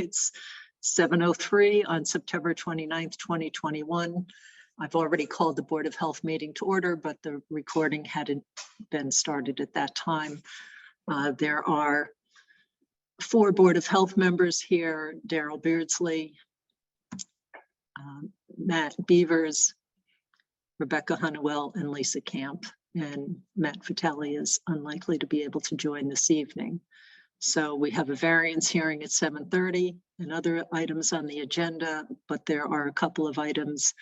It's 7:03 on September 29th, 2021. I've already called the Board of Health meeting to order, but the recording hadn't been started at that time. There are 4 Board of Health members here: Daryl Beardsley, Matt Beavers, Rebecca Honeywell, and Lisa Camp. And Matt Vitale is unlikely to be able to join this evening. So we have a variance hearing at 7:30 and other items on the agenda, but there are a couple of items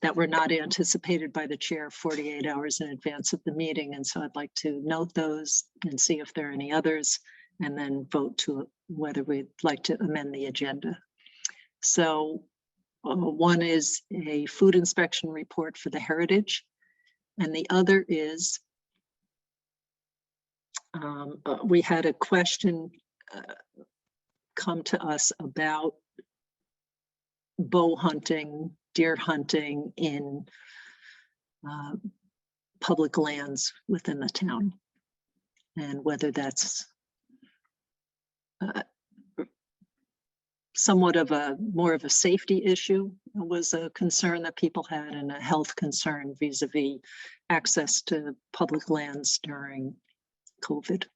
that were not anticipated by the chair 48 hours in advance of the meeting. And so I'd like to note those and see if there are any others, and then vote to whether we'd like to amend the agenda. So one is a food inspection report for the Heritage, and the other is we had a question come to us about bow hunting, deer hunting in public lands within the town, and whether that's somewhat of a more of a safety issue was a concern that people had, and a health concern vis-a-vis access to public lands during COVID.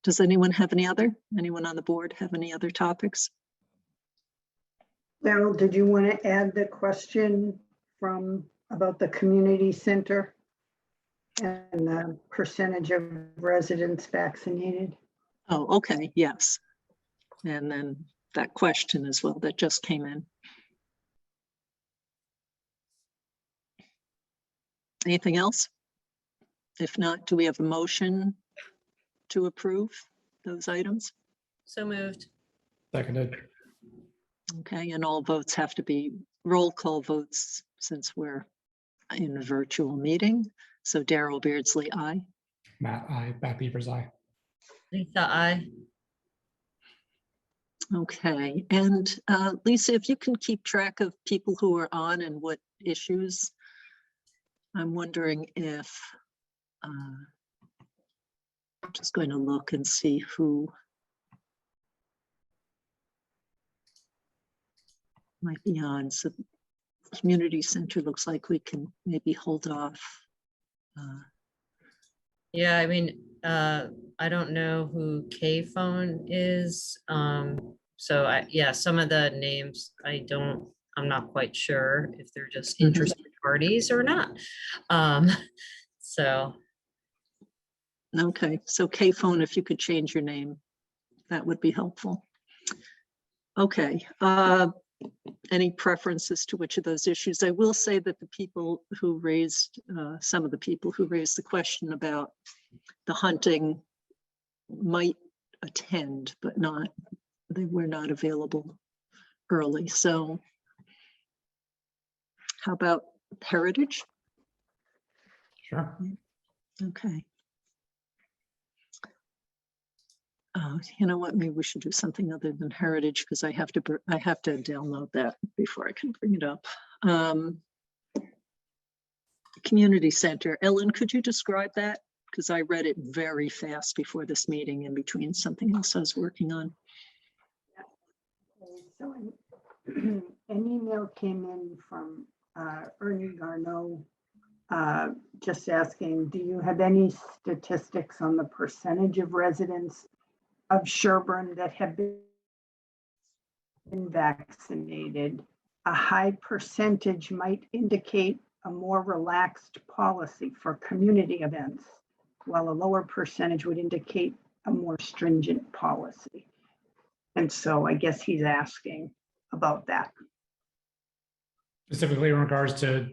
Does anyone on the board have any other topics? Daryl, did you want to add the question about the community center and the percentage of residents vaccinated? Oh, okay, yes. And then that question as well that just came in. Anything else? If not, do we have a motion to approve those items? So moved. Seconded. Okay, and all votes have to be roll call votes since we're in a virtual meeting. So Daryl Beardsley, aye. Matt, aye. Matt Beavers, aye. Lisa, aye. Okay, and Lisa, if you can keep track of people who are on and what issues, I'm wondering if, I'm just going to look and see who might be on. So community center looks like we can maybe hold off. Yeah, I mean, I don't know who K-Phone is. So yeah, some of the names I'm not quite sure if they're just interested parties or not. So. Okay, so K-Phone, if you could change your name, that would be helpful. Okay, any preferences to which of those issues? I will say that the people who raised, some of the people who raised the question about the hunting might attend, but they were not available early. So how about Heritage? Sure. Okay. You know what? Maybe we should do something other than Heritage, because I have to download that before I can bring it up. Community center. Ellen, could you describe that? Because I read it very fast before this meeting in between something else I was working on. So an email came in from Ernie Garneau just asking, do you have any statistics on the percentage of residents of Sherborn that have been vaccinated? A high percentage might indicate a more relaxed policy for community events, while a lower percentage would indicate a more stringent policy. And so I guess he's asking about that. Specifically in regards to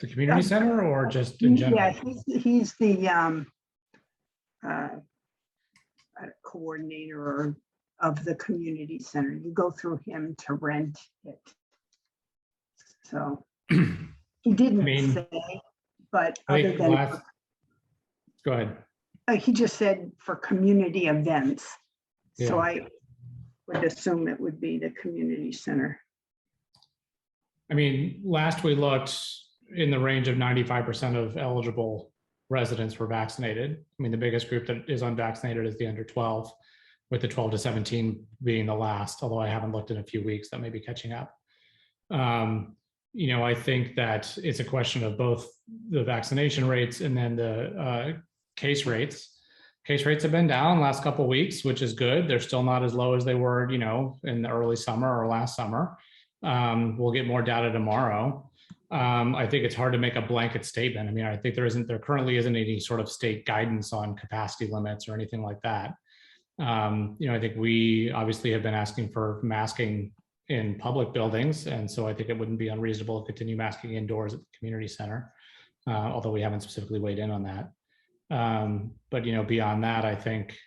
the community center, or just in general? Yeah, he's the coordinator of the community center. You go through him to rent it. So he didn't say, but other than go ahead. He just said for community events. Yeah. So I would assume it would be the community center. I mean, last we looked, in the range of 95% of eligible residents were vaccinated. I mean, the biggest group that is unvaccinated is the under 12. with the 12 to 17 being the last, although I haven't looked in a few weeks, that may be catching up. I think that it's a question of both the vaccination rates and then the case rates. Case rates have been down last couple of weeks, which is good. They're still not as low as they were, in the early summer or last summer. We'll get more data tomorrow. I think it's hard to make a blanket statement. I mean, I think there currently isn't any sort of state guidance on capacity limits or anything like that. I think we obviously have been asking for masking in public buildings. And so I think it wouldn't be unreasonable to continue masking indoors at the community center, although we haven't specifically weighed in on that. But beyond that, I think,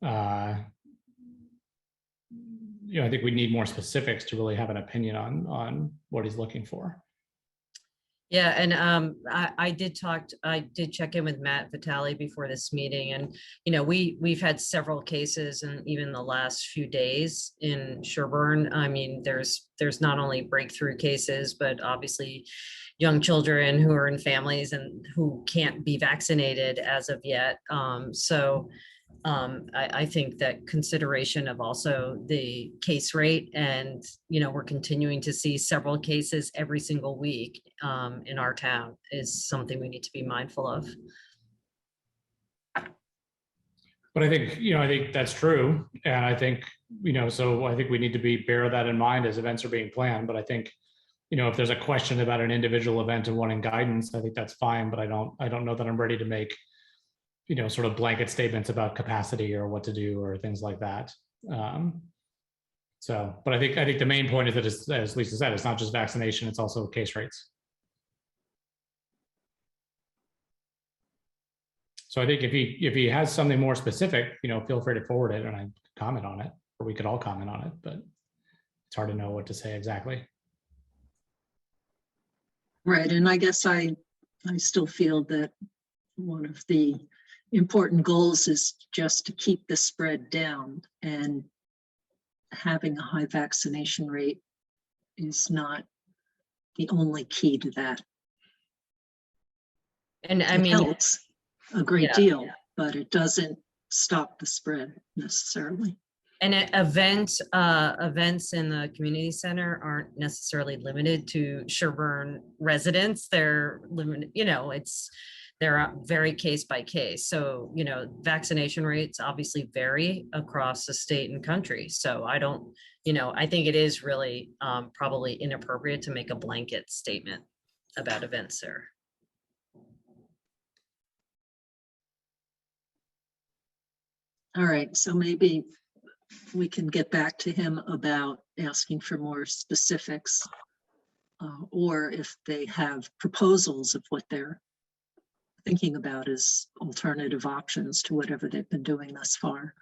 I think we need more specifics to really have an opinion on what he's looking for. Yeah, and I did check in with Matt Vitale before this meeting, and we've had several cases, and even the last few days in Sherborn. I mean, there's not only breakthrough cases, but obviously young children who are in families and who can't be vaccinated as of yet. I think that consideration of also the case rate, and we're continuing to see several cases every single week in our town, is something we need to be mindful of. But I think that's true, and I think so I think we need to bear that in mind as events are being planned. But I think if there's a question about an individual event and wanting guidance, I think that's fine. But I don't know that I'm ready to make sort of blanket statements about capacity or what to do or things like that. But I think the main point is that, as Lisa said, it's not just vaccination, it's also case rates. So I think if he has something more specific, feel free to forward it and I comment on it, or we could all comment on it, but it's hard to know what to say exactly. Right, and I guess I still feel that one of the important goals is just to keep the spread down, and having a high vaccination rate is not the only key to that. And I it mean, helps a great deal, but it doesn't stop the spread necessarily. And events in the community center aren't necessarily limited to Sherborn residents. They're limited, they're very case by case. So, vaccination rates obviously vary across the state and country. So I think it is really probably inappropriate to make a blanket statement about events there. All right, so maybe we can get back to him about asking for more specifics, or if they have proposals of what they're thinking about as alternative options to whatever they've been doing thus far.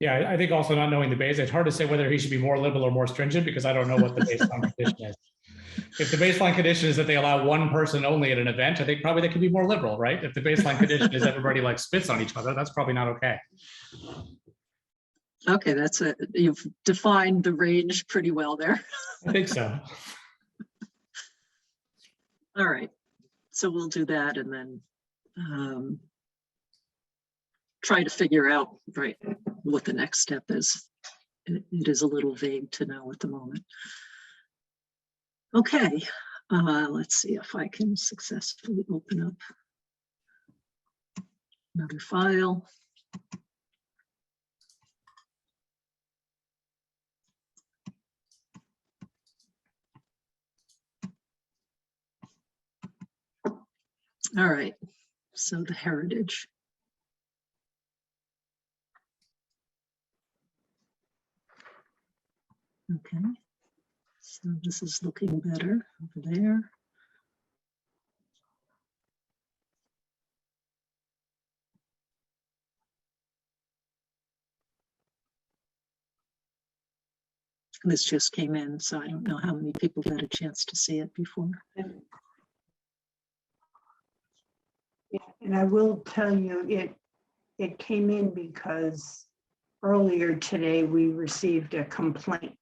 Yeah, I think also not knowing the base, it's hard to say whether he should be more liberal or more stringent, because I don't know what the baseline condition is. If the baseline condition is that they allow one person only at an event, I think probably they could be more liberal, right? If the baseline condition is everybody spits on each other, that's probably not okay. Okay, you've defined the range pretty well there. I think so. All right, so we'll do that and then try to figure out what the next step is. It is a little vague to know at the moment. Okay, let's see if I can successfully open up another file. All right, so the heritage. Okay, so this is looking better over there. This just came in, so I don't know how many people had a chance to see it before. Yeah, and I will tell you, it came in because earlier today we received a complaint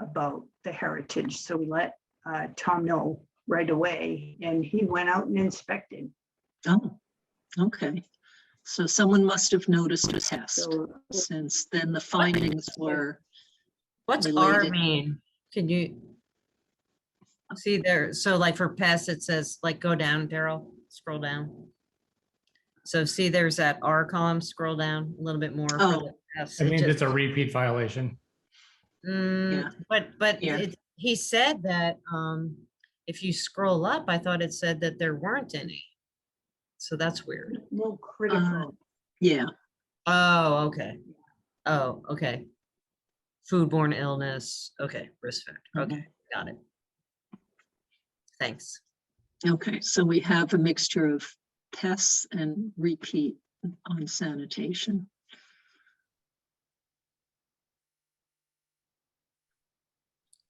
about the heritage. So we let Tom know right away, and he went out and inspected. Oh, okay. So someone must have noticed a test, So since then the findings were, What's R related. mean? Can you see there? So like for pests, it says like go down, Daryl, scroll down. So see, there's that R column, scroll down a little bit more. for Oh. the pests. It It means just- it's a repeat violation. Yeah. But Yeah. he said that if you scroll up, I thought it said that there weren't any. So that's weird. no critical. yeah, Oh, okay. Oh, okay. Foodborne illness. Okay, risk factor. Okay, got it. Thanks. okay, so we have a mixture of pests and repeat on sanitation.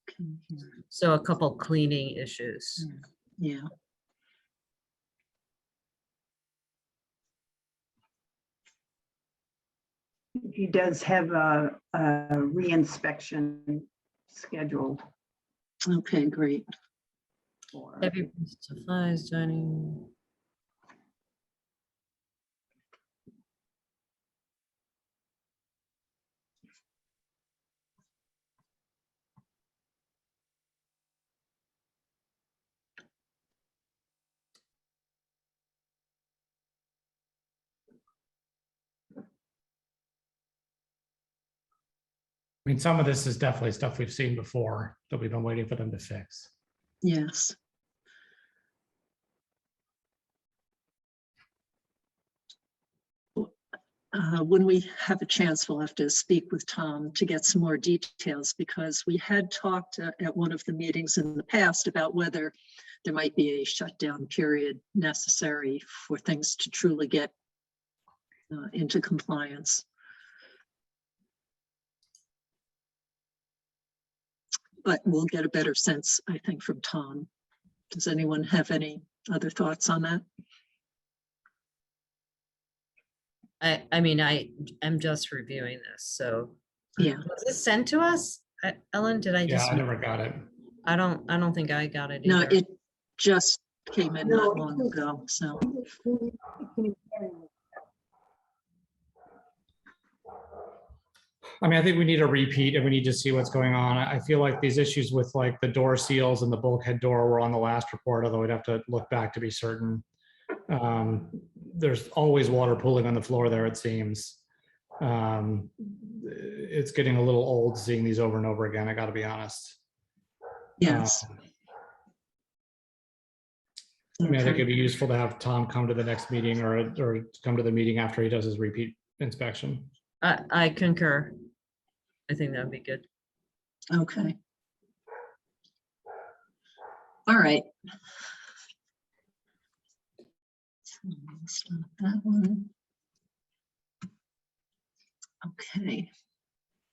Okay, here. So a couple cleaning issues. Yeah. He does have a reinspection scheduled Okay, great. for. Heavy supplies, dining. I mean, some of this is definitely stuff we've seen before that we've been waiting for them to fix. Yes. When we have a chance, we'll have to speak with Tom to get some more details, because we had talked at one of the meetings in the past about whether there might be a shutdown period necessary for things to truly get into compliance. But we'll get a better sense, I think, from Tom. Does anyone have any other thoughts on that? I mean, I am just reviewing this, so. Yeah. Was this sent to us? Ellen, did I Yeah, just? I never got it. I don't think I got it No, either. it just came in No, not it long was- ago, so. I mean, I think we need a repeat and we need to see what's going on. I feel like these issues with like the door seals and the bulkhead door were on the last report, although we'd have to look back to be certain. There's always water pooling on the floor there, it seems. It's getting a little old seeing these over and over again, I gotta be honest. Yes. I mean, I think Okay. it'd be useful to have Tom come to the next meeting or come to the meeting after he does his repeat inspection. I concur. I think that would be good. Okay. All right. So we'll stop that one. Okay.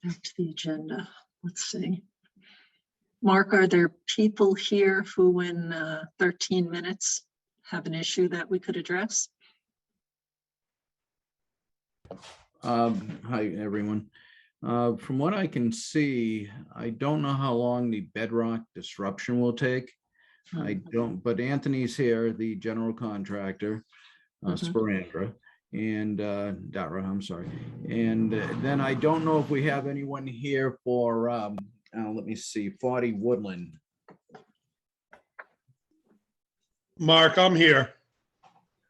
Back to the agenda. Let's see. Mark, are there people here who in 13 minutes have an issue that we could address? Hi, everyone. From what I can see, I don't know how long the bedrock disruption will take. I don't, but Anthony's here, the general contractor, Sporandra, and Dara, I'm sorry. And then I don't know if we have anyone here for, let me see, 40 Woodland. Mark, I'm here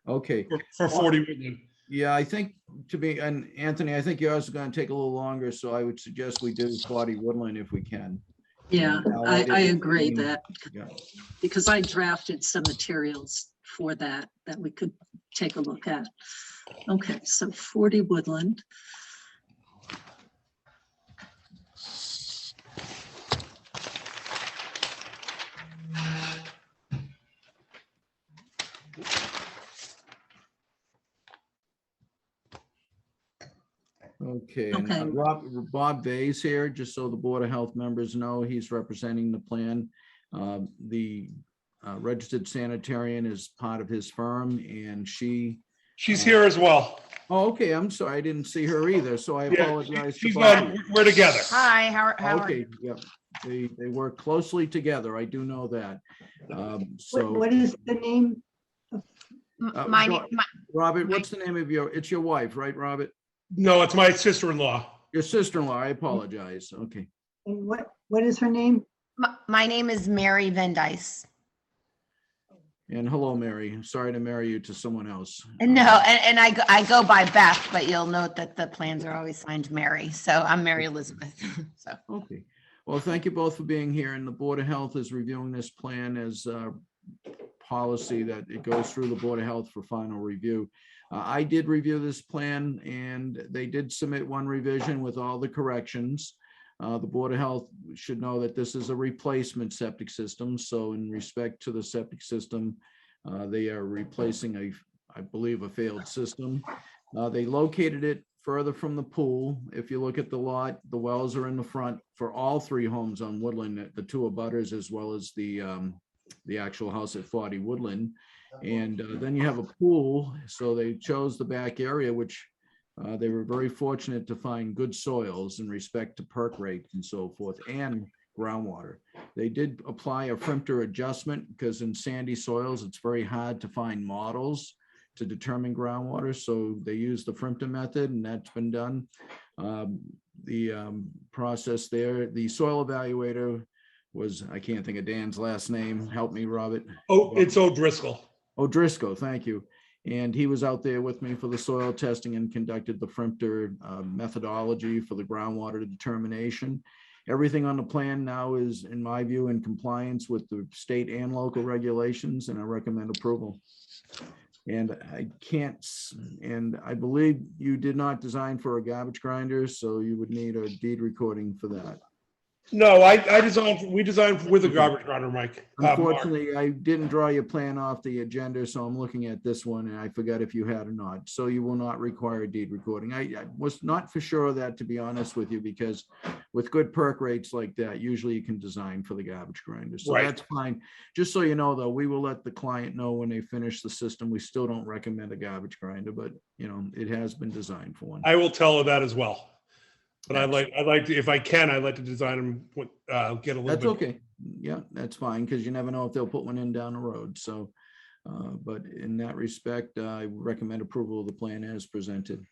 Okay. for 40 Woodland. Yeah, I think and Anthony, I think yours is going to take a little longer, so I would suggest we do 40 Woodland if we can. Yeah, I agree that, Yeah. because I drafted some materials for that we could take a look at. Okay, so 40 Woodland. Okay, and Okay. Bob Bay's here, just so the Board of Health members know, he's representing the plan. The registered sanitarian is part of his firm, and she's here as well. Oh, okay, I'm sorry, I didn't see her either, so I Yeah, apologize. to she's both of on, you. we're together. Hi, how are Okay, you? yeah, they work closely together, I do know that. So. What is the name? Robert, what's the name of it's your wife, right, Robert? No, it's my sister-in-law. Your sister-in-law, I apologize. Okay. And what is her name? My name is Mary Van Dyce. And hello, Mary. Sorry to marry you to someone else. No, and I go by Beth, but you'll note that the plans are always signed Mary. So I'm Mary Elizabeth. So Okay. Well, thank you both for being here. And the Board of Health is reviewing this plan as a policy that it goes through the Board of Health for final review. I did review this plan and they did submit one revision with all the corrections. The Board of Health should know that this is a replacement septic system. So in respect to the septic system, they are replacing I believe, a failed system. They located it further from the pool. If you look at the lot, the wells are in the front for all three homes on Woodland, the two abutters, as well as the actual house at 40 Woodland. And then you have a pool. So they chose the back area, which they were very fortunate to find good soils in respect to perk rate and so forth, and groundwater. They did apply a Frimpter adjustment because in sandy soils, it's very hard to find models to determine groundwater. So they used the Frimpter method, and that's been done. The process there, the soil evaluator was, I can't think of Dan's last name. Help me, Robert. Oh, it's O'Driscoll. O'Driscoll, thank you. And he was out there with me for the soil testing and conducted the Frimpter methodology for the groundwater determination. Everything on the plan now is, in my view, in compliance with the state and local regulations, and I recommend approval. And I believe you did not design for a garbage grinder, so you would need a deed recording for that. No, we designed with a garbage grinder, Mike. Mark. Unfortunately, I didn't draw your plan off the agenda, so I'm looking at this one and I forgot if you had or not. So you will not require a deed recording. I was not for sure of that, to be honest with you, because with good perk rates like that, usually you can design for the garbage grinder. So Right. That's fine. Just so you know, though, we will let the client know when they finish the system. We still don't recommend a garbage grinder, but it has been designed for one. I will tell her that as well. But I'd like to, if I can, I'd like to design them, get a little bit. That's okay. Yeah, that's fine, because you never know if they'll put one in down the road. So, but in that respect, I recommend approval of the plan as presented.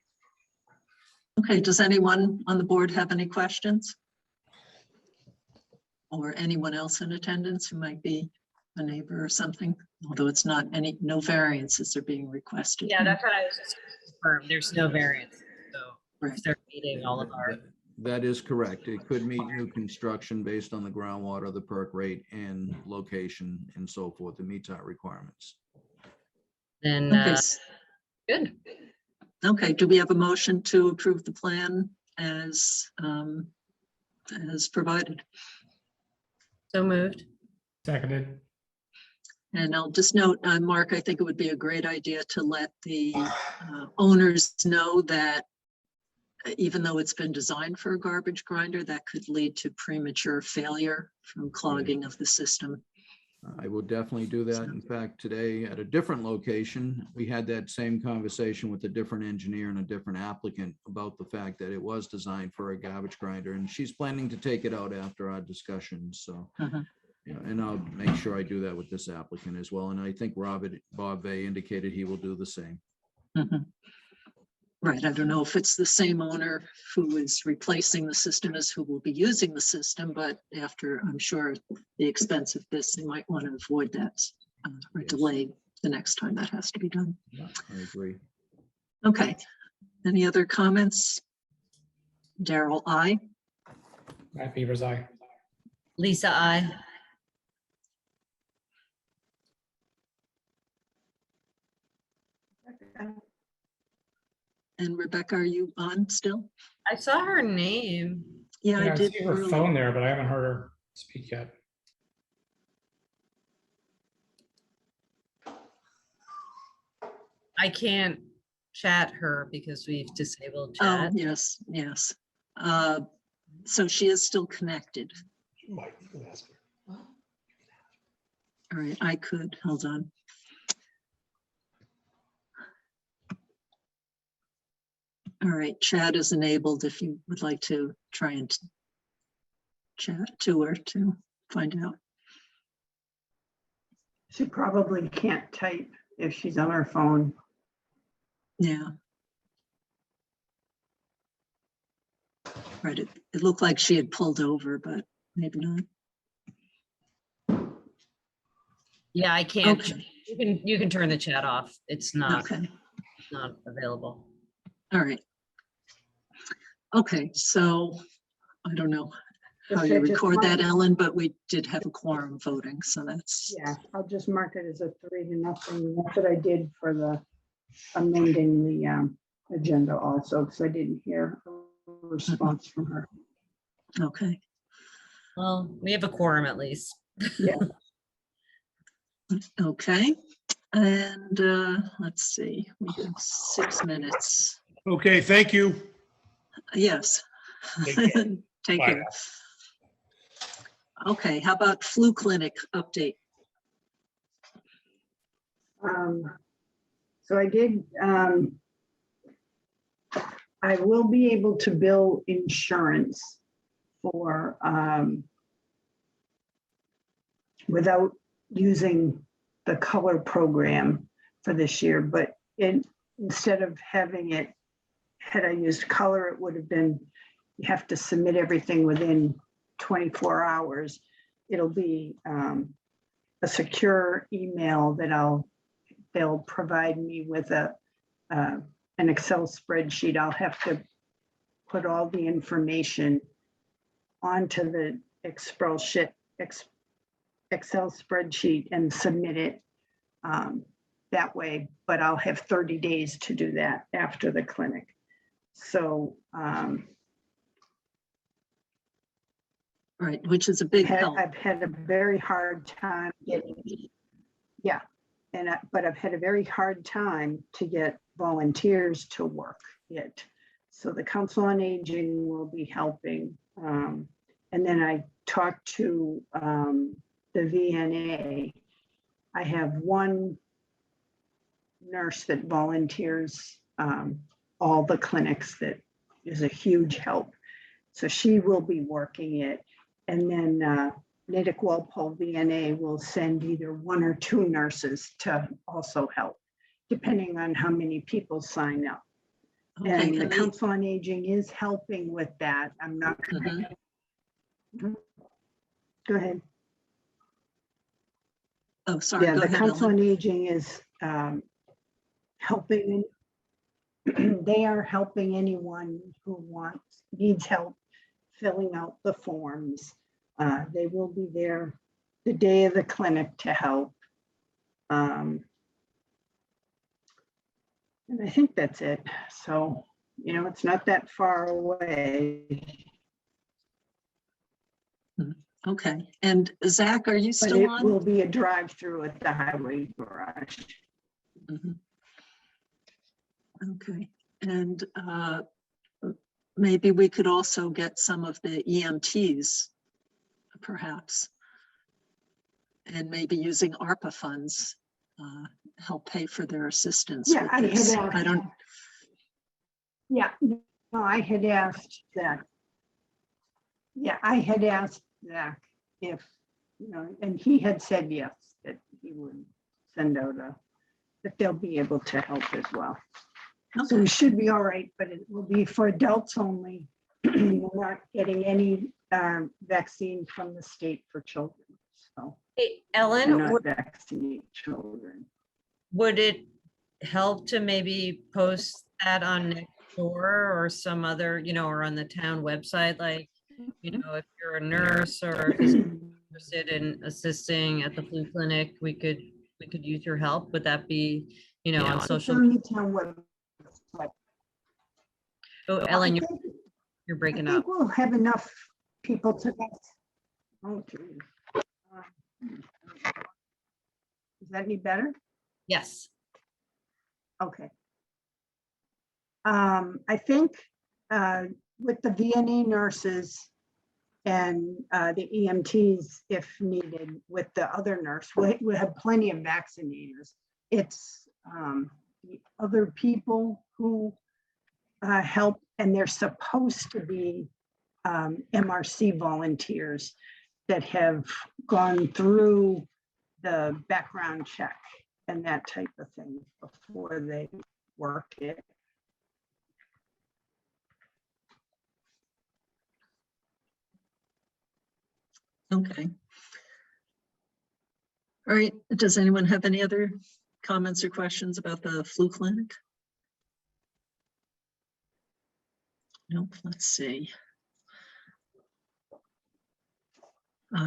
Okay, does anyone on the board have any questions? Or anyone else in attendance who might be a neighbor or something? Although it's not no variances are being requested. Yeah, that's what I was just confirmed. There's no variance. So Right. they're meeting all of our. That is correct. It could meet new construction based on the groundwater, the perk rate, and location and so forth. It meets our requirements. Then Okay, good. okay, do we have a motion to approve the plan as provided? So moved. Seconded. And I'll just note, Mark, I think it would be a great idea to let the owners know that even though it's been designed for a garbage grinder, that could lead to premature failure from clogging of the system. I will definitely do that. In fact, today at a different location, we had that same conversation with a different engineer and a different applicant about the fact that it was designed for a garbage grinder, and she's planning to take it out after our discussion. So, and I'll make sure I do that with this applicant as well. And I think Bob Vay indicated he will do the same. Right, I don't know if it's the same owner who is replacing the system as who will be using the system, but after, I'm sure, the expense of this, they might want to avoid that or Yes. delay the next time that has to be done. Yeah, I agree. Okay, any other comments? Daryl, aye. Matt Beaver's aye. Lisa, I. And Rebecca, are you on still? I saw her name. Yeah, I I did. see her earlier. phone there, but I haven't heard her speak yet. I can't chat her because we've disabled Oh, chat. yes, yes. So she is still connected. Mike, you can ask her. All right, I could, hold on. All right, chat is enabled if you would like to try and chat to her to find out. She probably can't type. if she's on her phone. Yeah. Right, it looked like she had pulled over, but maybe not. Yeah, I can't. Okay. You can turn the chat off. It's not Okay, available. all right. Okay, so I don't know how Okay, you just record that, mark- Ellen, but we did have a quorum voting, so that's, Yeah, I'll just mark it as a 3-0. That's what I did for the amending the agenda also, because I didn't hear a response from her. okay. Well, we have a quorum at least. Yeah, Okay, and let's see, we have 6 minutes. Okay, thank you. Yes. Take care. Take Bye care. Okay, how about flu clinic update? so I did, I will be able to bill insurance for, without using the color program for this year, but instead of having it, had I used color, it would have been, you have to submit everything within 24 hours. It'll be a secure email that they'll provide me with an Excel spreadsheet. I'll have to put all the information onto the Excel spreadsheet and submit it that way, but I'll have 30 days to do that after the clinic. So Right, which is a big help. I've had a very hard time getting, yeah, but I've had a very hard time to get volunteers to work it. So the Council on Aging will be helping. And then I talked to the VNA. I have one nurse that volunteers all the clinics, that is a huge help. So she will be working it. And then Natick Walpole VNA will send either 1 or 2 nurses to also help, depending on how many people sign up. Okay, And the and they- Council on Aging is helping with that. I'm not. Go ahead. Oh, sorry, Yeah, go the ahead, Council Ellen. on Aging is helping. They are helping anyone who needs help filling out the forms. They will be there the day of the clinic to help. And I think that's it. So, it's not that far away. Okay, and Zach, are you But still it on? will be a drive-through at the highway garage. Mhm. Okay, and maybe we could also get some of the EMTs, perhaps, and maybe using ARPA funds, help pay for their assistance Yeah, with I had this. asked. I don't, Yeah, no, I had asked that. Yeah, I had asked Zach if, and he had said yes, that he would send out that they'll be able to help as well. So we okay, should be all right, but it will be for adults only. We're not getting any vaccine from the state for children. So Hey, we're Ellen, not vaccinate children. would it help to maybe post that on Nextdoor or some other, or on the town website? Like, if you're a nurse or if you're interested in assisting at the flu clinic, we could use your help. Would that be, on It's social? on the town website. Oh, I Ellen, think- you're I breaking think up. we'll have enough people to. Oh, geez. Is that any better? Yes. Okay. I think with the VNA nurses and the EMTs, if needed, with the other nurse, we have plenty of vaccinators. It's the other people who help, and they're supposed to be MRC volunteers that have gone through the background check and that type of thing before they work it. Okay. All right, does anyone have any other comments or questions about the flu clinic? Nope, let's see.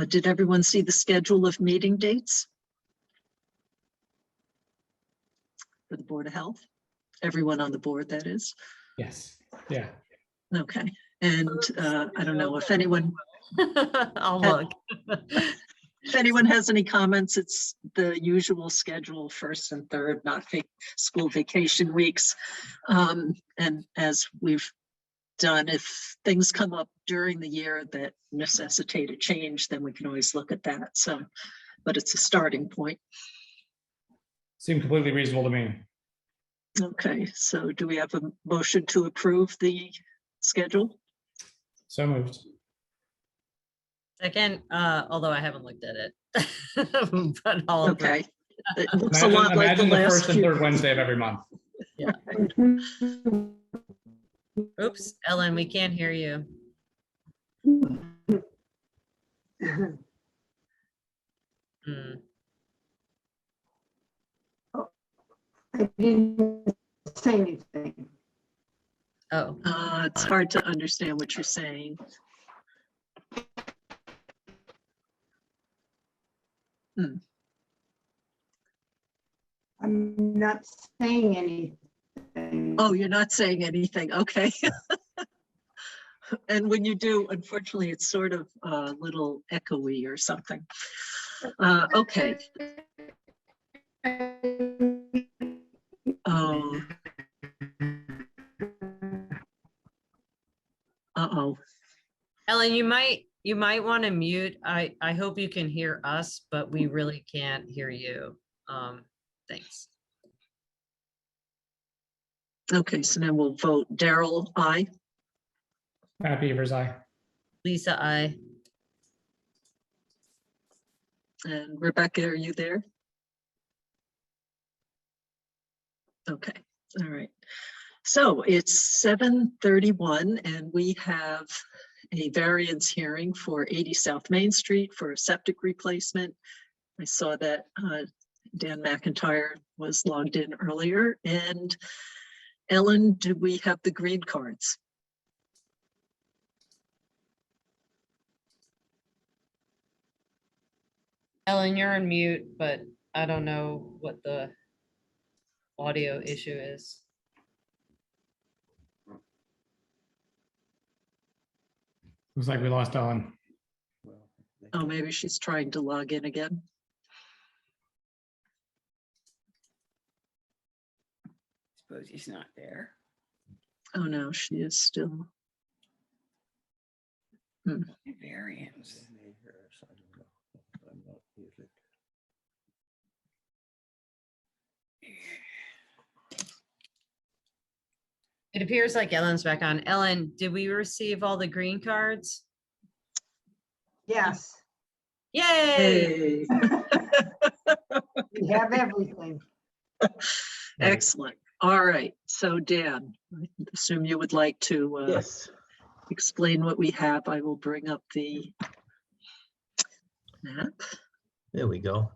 Did everyone see the schedule of meeting dates for the Board of Health? Everyone on the board, that is. Yes, yeah. Okay, and I don't know if anyone, I'll look. if anyone has any comments, it's the usual schedule, first and third, not school vacation weeks. And as we've done, if things come up during the year that necessitate a change, then we can always look at that. So, but it's a starting point. Seemed completely reasonable to me. Okay, so do we have a motion to approve the schedule? So moved. Second, although I haven't looked at it. But I'll approve. Okay. It looks a lot like the Imagine the last first and few. third Wednesday of every month. Oops, Ellen, we can't hear you. Hmm. I didn't say anything. Oh, It's hard to understand what you're saying. I'm not saying anything. Oh, you're not saying anything. Okay. And when you do, unfortunately, it's sort of a little echoey or something. Okay. Oh. Uh-oh. Ellen, you might want to mute. I hope you can hear us, but we really can't hear you. Thanks. Okay, so now we'll vote. Daryl, aye. Matt Beavers, aye. Lisa, I. And Rebecca, are you there? Okay, all right. So it's 7:31 and we have a variance hearing for 80 South Main Street for a septic replacement. I saw that Dan McIntyre was logged in earlier. And Ellen, do we have the green cards? Ellen, you're on mute, but I don't know what the audio issue is. Looks like we lost Ellen. Oh, maybe she's trying to log in again. Suppose he's not there. Oh no, she is still. Variance. It appears like Ellen's back on. Ellen, did we receive all the green cards? Yes, Yay! Hey, we have everything. excellent. All right, so Dan, I assume you would like to Yes, explain what we have. I will bring up the map. there we go.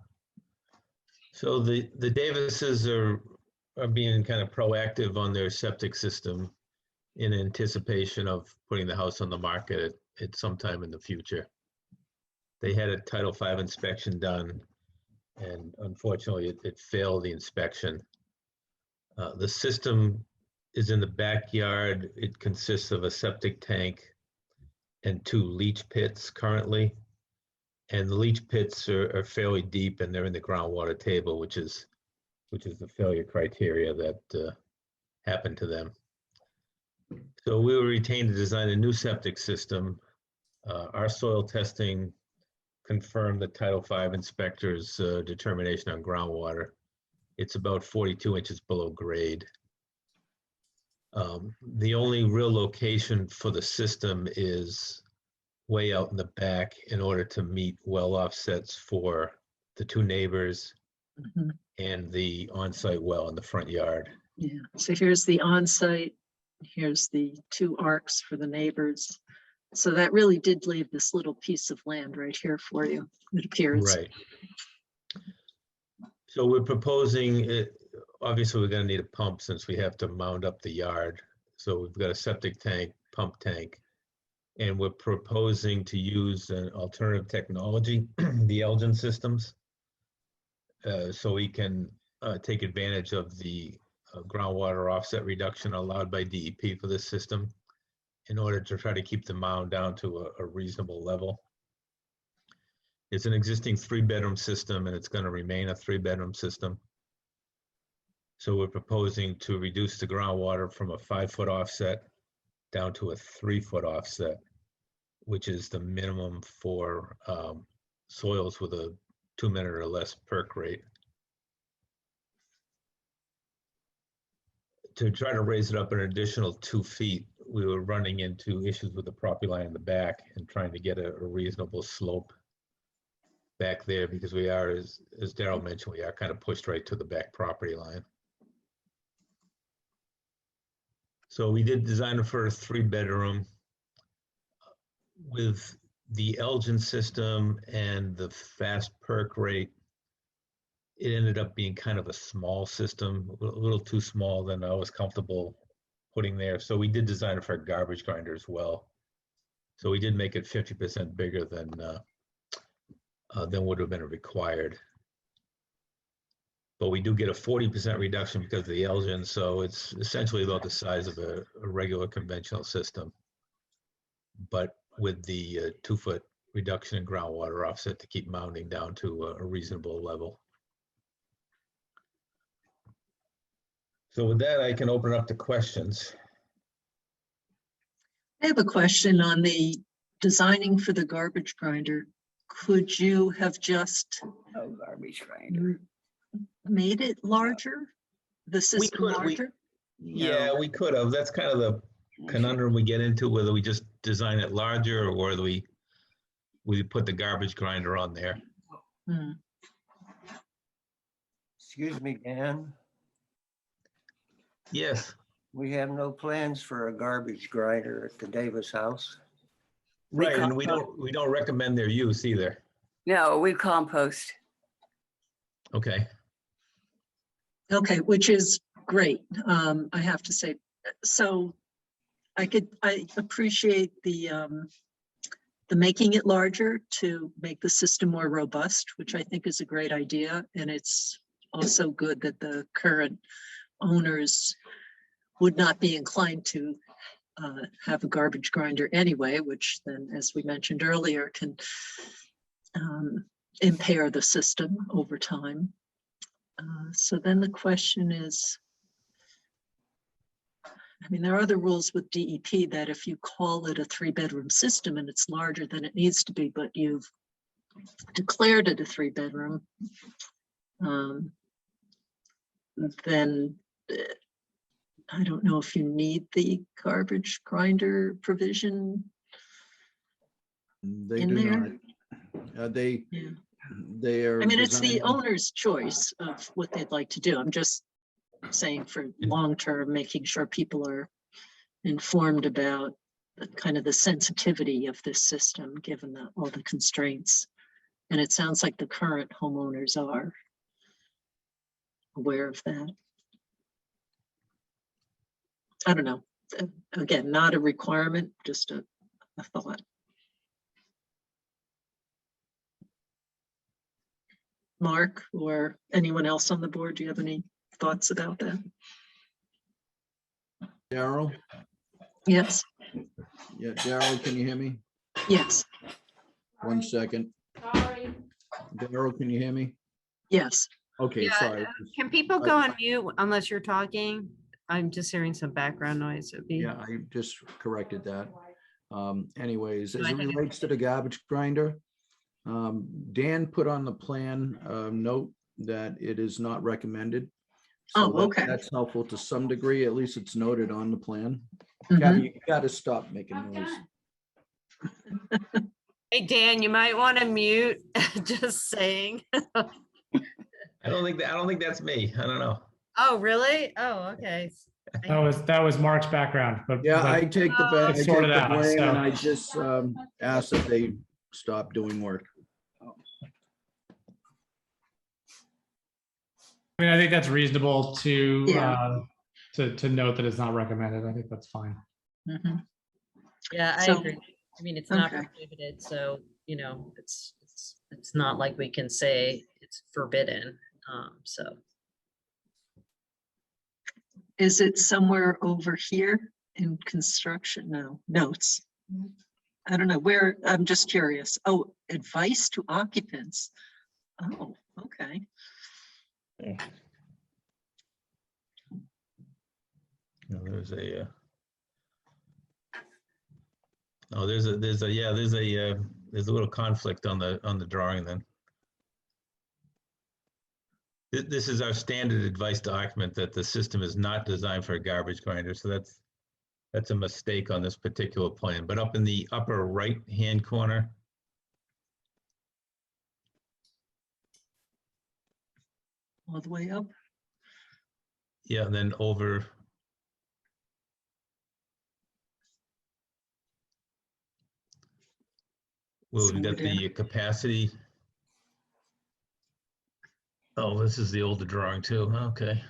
So the Davises are being kind of proactive on their septic system in anticipation of putting the house on the market at some time in the future. They had a Title V inspection done, and unfortunately it failed the inspection. The system is in the backyard. It consists of a septic tank and 2 leach pits currently. And the leach pits are fairly deep and they're in the groundwater table, which is the failure criteria that happened to them. So we were retained to design a new septic system. Our soil testing confirmed the Title V inspector's determination on groundwater. It's about 42 inches below grade. The only real location for the system is way out in the back in order to meet well offsets for the 2 neighbors Mhm. and the on-site well in the front yard. Yeah, so here's the on-site, here's the 2 arcs for the neighbors. So that really did leave this little piece of land right here for you, it appears. Right. So we're proposing it, obviously we're gonna need a pump since we have to mound up the yard. So we've got a septic tank, pump tank, and we're proposing to use an alternative technology, the Elgin systems. So we can take advantage of the groundwater offset reduction allowed by DEP for this system in order to try to keep the mound down to a reasonable level. It's an existing 3-bedroom system and it's going to remain a 3-bedroom system. So we're proposing to reduce the groundwater from a 5-foot offset down to a 3-foot offset, which is the minimum for soils with a 2-minute or less perk rate. To try to raise it up an additional 2 feet, we were running into issues with the property line in the back and trying to get a reasonable slope back there because we are, as Daryl mentioned, we are kind of pushed right to the back property line. So we did design it for a 3-bedroom. With the Elgin system and the fast perk rate, it ended up being kind of a small system, a little too small than I was comfortable putting there. So we did design it for a garbage grinder as well. So we did make it 50% bigger than would have been required. But we do get a 40% reduction because of the Elgin, so it's essentially about the size of a regular conventional system. But with the 2-foot reduction in groundwater offset to keep mounding down to a reasonable level. So with that, I can open up to questions. I have a question on the designing for the garbage grinder. Could you have just Oh, garbage grinder. made it larger? The system larger? Yeah, we could have. That's kind of the conundrum we get into, whether we just design it larger or whether we put the garbage grinder on there. Hmm. Excuse me, Dan. Yes. We have no plans for a garbage grinder at the Davis house. Right, and we don't recommend their use either. No, we compost. Okay. Okay, which is great. I have to say, so I appreciate the making it larger to make the system more robust, which I think is a great idea. And it's also good that the current owners would not be inclined to have a garbage grinder anyway, which then, as we mentioned earlier, can impair the system over time. So then the question is, I mean, there are other rules with DEP that if you call it a 3-bedroom system and it's larger than it needs to be, but you've declared it a 3-bedroom, then I don't know if you need the garbage grinder provision They in do there. not. Yeah. They are. I mean, it's the designing- owner's choice of what they'd like to do. I'm just saying for long-term, making sure people are informed about the kind of the sensitivity of this system, given all the constraints. And it sounds like the current homeowners are aware of that. I don't know. Again, not a requirement, just a thought. Mark or anyone else on the board, do you have any thoughts about that? Daryl? Yes, Yeah, Daryl, can you hear me? yes, 1 second. Sorry. Daryl, can you hear me? yes. Okay, Yeah, sorry. Can people go on mute unless you're talking? I'm just hearing some background noise. It'd be- Yeah, I just corrected that. Anyways, as I it think- relates to the garbage grinder, Dan put on the plan a note that it is not recommended. So Oh, okay. That's helpful to some degree, at least it's noted on the plan. Mhm. Kathy, you gotta stop making noise. Hey, Dan, you might want to mute, just saying. I don't think that's me. I don't know. Oh, really? Oh, okay. That was Mark's background, but Yeah, I but take the, I It's take sorted the out, blame and so- I just ask that they stop doing work. I mean, I think that's reasonable to Yeah. to note that it's not recommended. I think that's fine. Mhm. Yeah, I So- agree. I mean, it's not Okay. prohibited, so, you know, it's not like we can say it's forbidden, so. Is it somewhere over here in construction? No, notes. I don't know where, I'm just curious. Oh, advice to occupants. Oh, okay. No, there's a, oh, there's a there's a little conflict on the drawing then. This is our standard advice document that the system is not designed for a garbage grinder. So that's a mistake on this particular plan. But up in the upper right-hand corner, All the way up. yeah, and then over. Well, we've Somewhere got the capacity. Oh, this is the older drawing too. Okay.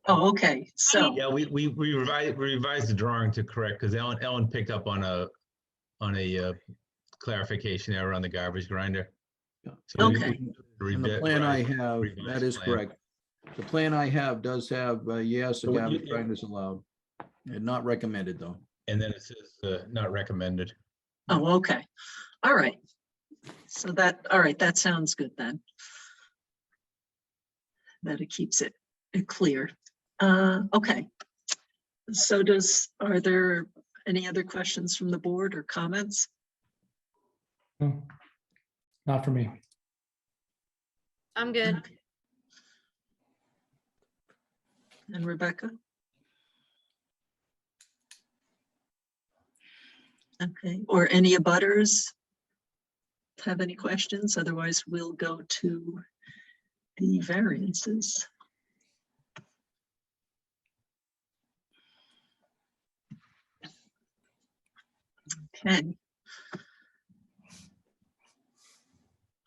Oh, okay. So, Yeah, we revised the drawing to correct because Ellen picked up on a clarification error on the garbage grinder. Yeah. So we- Okay. we And the plan I revised- have, revised that is plan. correct. The plan I have does have, yes, a So you- garbage grinder is allowed. And not recommended though. And then it says not recommended. oh, okay. All right. So that, all right, that sounds good then. That it keeps it clear. Okay. So are there any other questions from the board or comments? No, not for me. I'm good. Okay. And Rebecca? Okay, or any abutters have any questions? Otherwise, we'll go to the variances. Okay.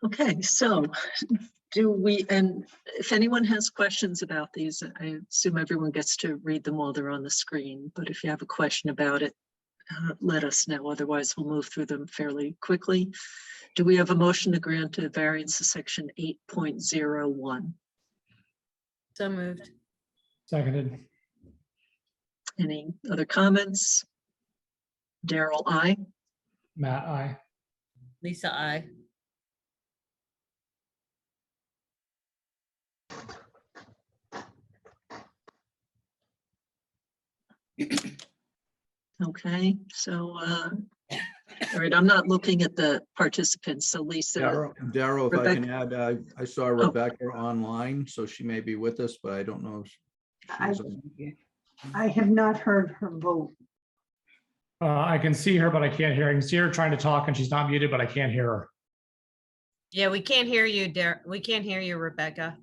Okay, so do we, and if anyone has questions about these, I assume everyone gets to read them while they're on the screen, but if you have a question about it, let us know. Otherwise, we'll move through them fairly quickly. Do we have a motion to grant a variance to section 8.01? So moved. Seconded. Any other comments? Daryl, I. Matt, I. Lisa, I. Okay, so, all right, I'm not looking at the participants, so Lisa. Daryl, if I can add, I saw Rebecca online, so she may be with us, but I don't know. If she's I have not heard her vote. I can see her, but I can't hear. I can see her trying to talk and she's not muted, but I can't hear her. Yeah, we can't hear you, we can't hear you, Rebecca.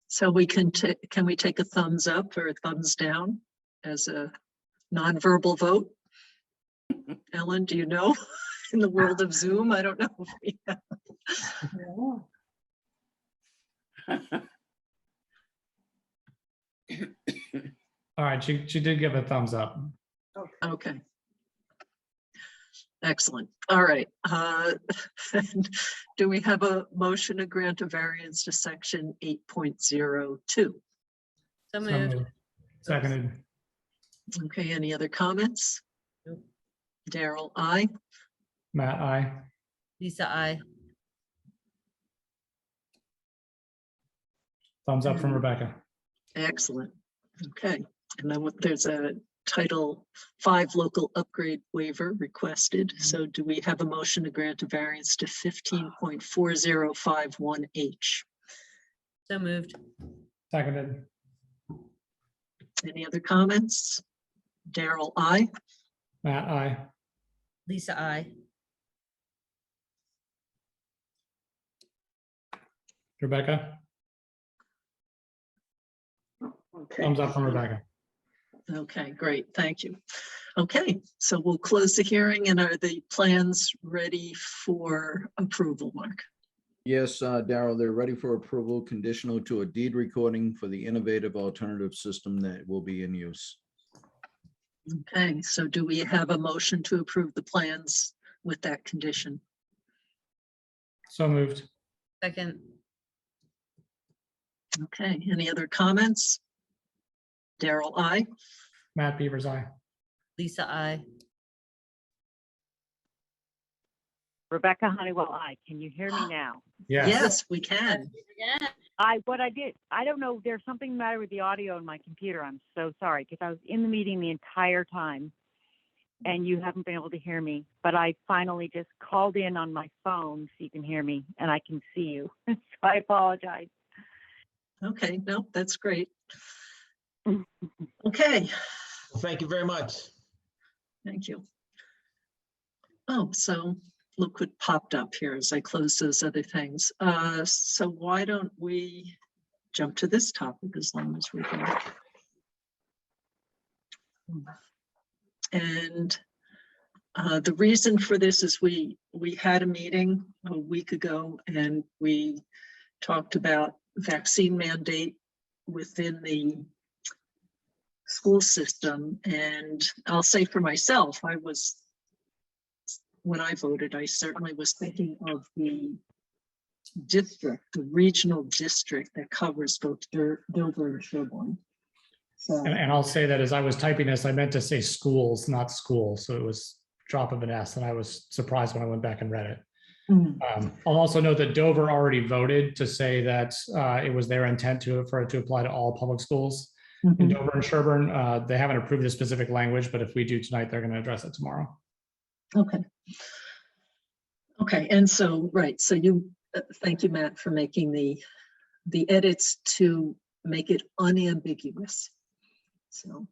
So we can we take a thumbs up or a thumbs down as a nonverbal vote? Ellen, do you know? In the world of Zoom, I don't know if we have. All right, she did give a thumbs up. Okay. Excellent. All right. Do we have a motion to grant a variance to section 8.02? So So moved. moved. Seconded. Okay, any other comments? Nope. Daryl, I. Matt, I. Lisa, I. Thumbs up from Rebecca. Excellent. Okay. And then there's a Title 5 local upgrade waiver requested. So do we have a motion to grant a variance to 15.4051H? So moved. Seconded. Any other comments? Daryl, I. Matt, I. Lisa, I. Rebecca, Okay. thumbs up from Rebecca. Okay, great, thank you. Okay, so we'll close the hearing, and are the plans ready for approval, Mark? Yes, Darrell, they're ready for approval, conditional to a deed recording for the innovative alternative system that will be in use. Okay, so do we have a motion to approve the plans with that condition? So moved. Second, Okay, any other comments? Darrell, I. Matt Beavers, aye. Lisa, I. Rebecca Honeywell, I. Can you hear me now? Yes. Yes, we can. What I did, I don't know, there's something the matter with the audio in my computer. I'm so sorry, because I was in the meeting the entire time and you haven't been able to hear me, but I finally just called in on my phone so you can hear me and I can see you. So I apologize. Okay, no, that's great. Okay, Well, thank you very much. thank you. Oh, so look what popped up here as I close those other things. So why don't we jump to this topic as long as we can. And the reason for this is we had a meeting a week ago and we talked about vaccine mandate within the school system. And I'll say for myself, when I voted, I certainly was thinking of the district, the regional district that covers both Dover and Sherborn. So, And I'll say that as I was typing this, I meant to say schools, not school. So it was drop of an S, and I was surprised when I went back and read it. I'll also note that Dover already voted to say that it was their intent for it to apply to all public schools. In Dover and Sherborn, they haven't approved the specific language, but if we do tonight, they're going to address it tomorrow. Okay. Okay, and so, right, so you, thank you, Matt, for making the edits to make it unambiguous. So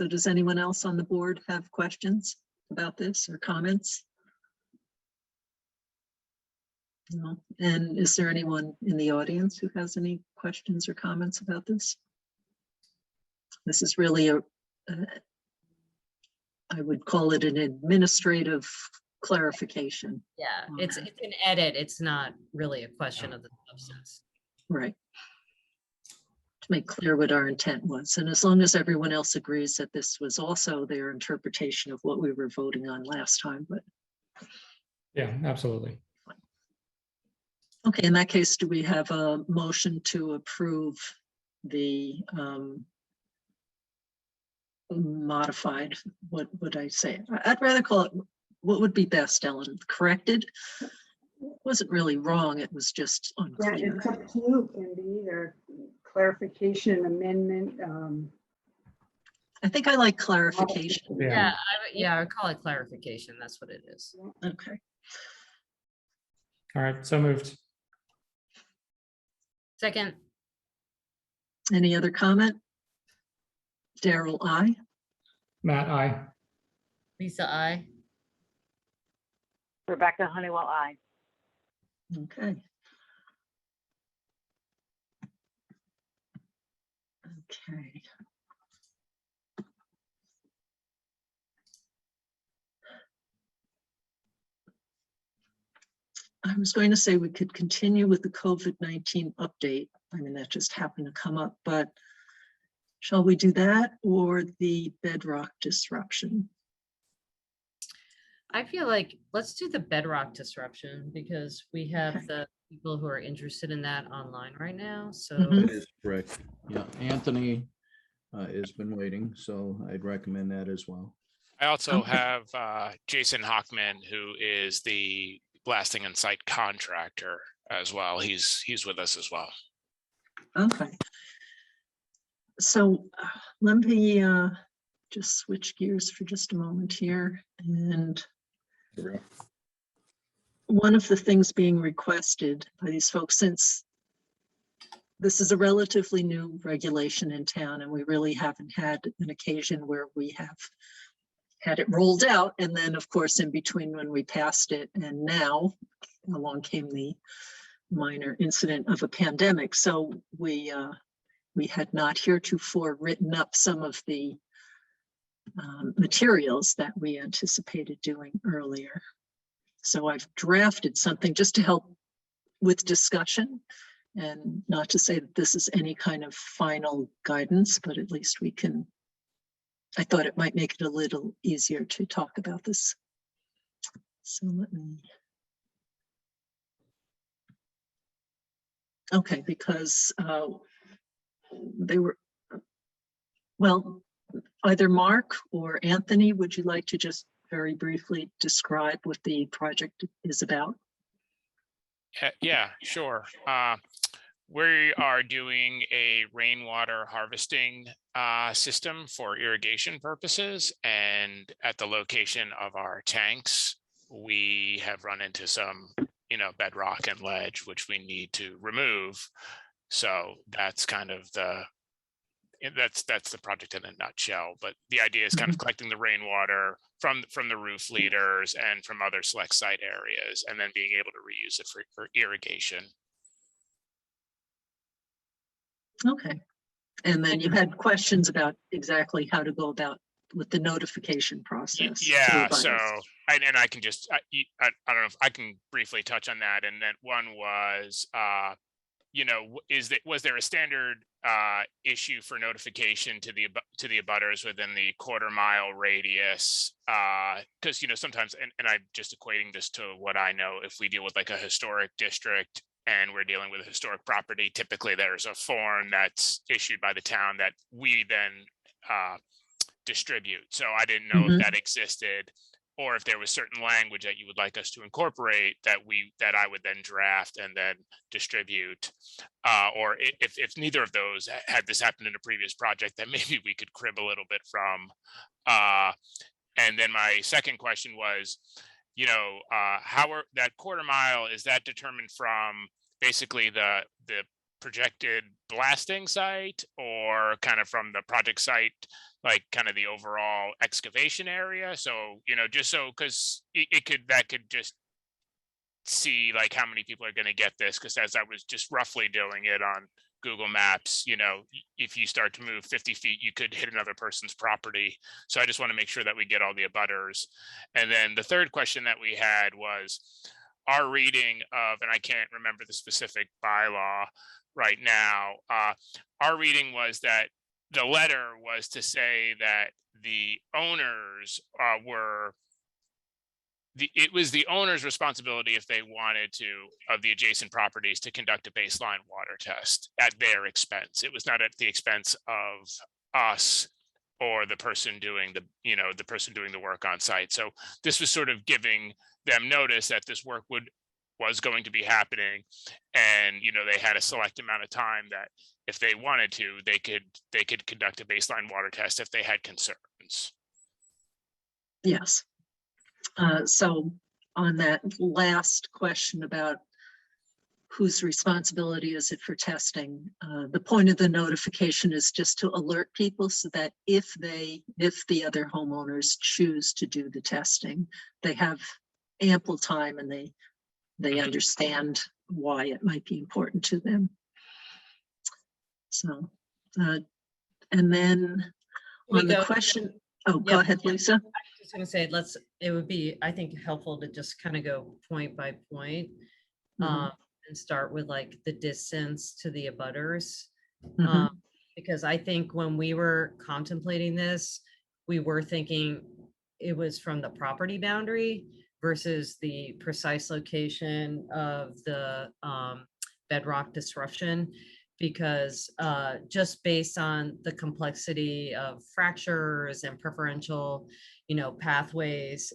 does anyone else on the board have questions about this or comments? No. And is there anyone in the audience who has any questions or comments about this? This is really I would call it an administrative clarification. Yeah, it's an edit. It's not really a question of the substance. Right. To make clear what our intent was. And as long as everyone else agrees that this was also their interpretation of what we were voting on last time, but. Yeah, absolutely. Okay, in that case, do we have a motion to approve the modified, what would I say? I'd rather call it, what would be best, Ellen? Corrected? It wasn't really wrong, it was just Yeah, unclear. it's up to you. It can be either clarification, amendment. I think I like clarification. Yeah, I would call it clarification. That's what it is. Okay. All right, so moved. Second, Any other comment? Darrell, I. Matt, aye. Lisa, I. Rebecca Honeywell, I. Okay. Okay. I was going to say we could continue with the COVID-19 update. I mean, that just happened to come up, but shall we do that or the bedrock disruption? I feel like let's do the bedrock disruption because we have the people who are interested in that online right now. So That is correct. Yeah, Anthony has been waiting, so I'd recommend that as well. I also have Jason Hockman, who is the blasting and site contractor as well. He's with us as well. Okay. So let me just switch gears for just a moment here. And one of the things being requested by these folks, since this is a relatively new regulation in town and we really haven't had an occasion where we have had it rolled out. And then, of course, in between when we passed it and now, along came the minor incident of a pandemic. So we had not heretofore written up some of the materials that we anticipated doing earlier. So I've drafted something just to help with discussion, and not to say that this is any kind of final guidance, but at least we can, I thought it might make it a little easier to talk about this. So let me, okay, because they were, well, either Mark or Anthony, would you like to just very briefly describe what the project is about? Yeah, sure. We are doing a rainwater harvesting system for irrigation purposes, and at the location of our tanks, we have run into some, bedrock and ledge, which we need to remove. So that's kind of that's the project in a nutshell. But the idea is kind of collecting the rainwater from the roof leaders and from other select site areas, and then being able to reuse it for irrigation. Okay. And then you had questions about exactly how to go about with the notification process. Yeah, so and I can just I don't know if I can briefly touch on that. And then one was was there a standard issue for notification to the abutters within the quarter-mile radius? Because sometimes, and I'm just equating this to what I know, if we deal with like a historic district and we're dealing with a historic property, typically there's a form that's issued by the town that we then distribute. So I didn't know if that existed, or if there was certain language that you would like us to incorporate that I would then draft and then distribute, or if neither of those had this happened in a previous project, then maybe we could crib a little bit from. And then my second question was, how are that quarter mile, is that determined from basically the projected blasting site, or kind of from the project site, like kind of the overall excavation area? So, just so, because that could just see like how many people are going to get this, because as I was just roughly doing it on Google Maps, if you start to move 50 feet, you could hit another person's property. So I just want to make sure that we get all the abutters. And then the third question that we had was our reading of, and I can't remember the specific bylaw right now, our reading was that the letter was to say that the owners it was the owner's responsibility, if they wanted to, of the adjacent properties, to conduct a baseline water test at their expense. It was not at the expense of us or the person doing the person doing the work on site. So this was sort of giving them notice that this work was going to be happening, and they had a select amount of time that if they wanted to, they could conduct a baseline water test if they had concerns. Yes. So on that last question about whose responsibility is it for testing, the point of the notification is just to alert people so that if the other homeowners choose to do the testing, they have ample time and they understand why it might be important to them. So, and then on the question, go ahead, Lisa. I was going to say, it would be, I think, helpful to just kind of go point by point, and start with like the distance to the abutters. Because I think when we were contemplating this, we were thinking it was from the property boundary versus the precise location of the bedrock disruption, because just based on the complexity of fractures and preferential, pathways,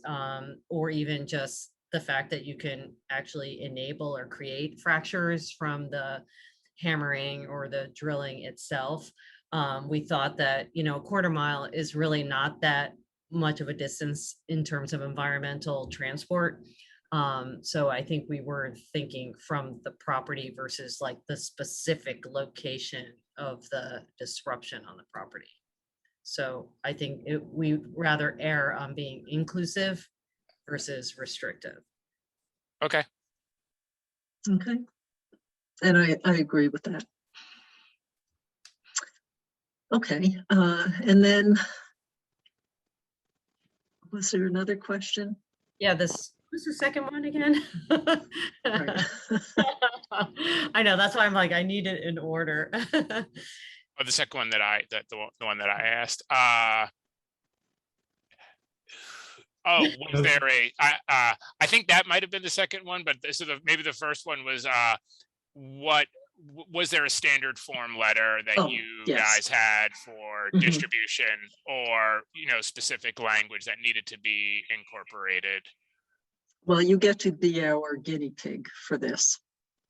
or even just the fact that you can actually enable or create fractures from the hammering or the drilling itself. We thought that, a quarter mile is really not that much of a distance in terms of environmental transport. So I think we were thinking from the property versus like the specific location of the disruption on the property. So I think we rather err on being inclusive versus restrictive. Okay. Okay. And I agree with that. Okay, and then was there another question? Yeah, this was the second one again. Right. I know, that's why I'm like, I need it in order. Oh, the second one that the one that I asked. Oh, was there I think that might have been the second one, but maybe the first one was what was there a standard form letter that you yes. guys had for distribution, or specific language that needed to be incorporated? Well, you get to be our guinea pig for this.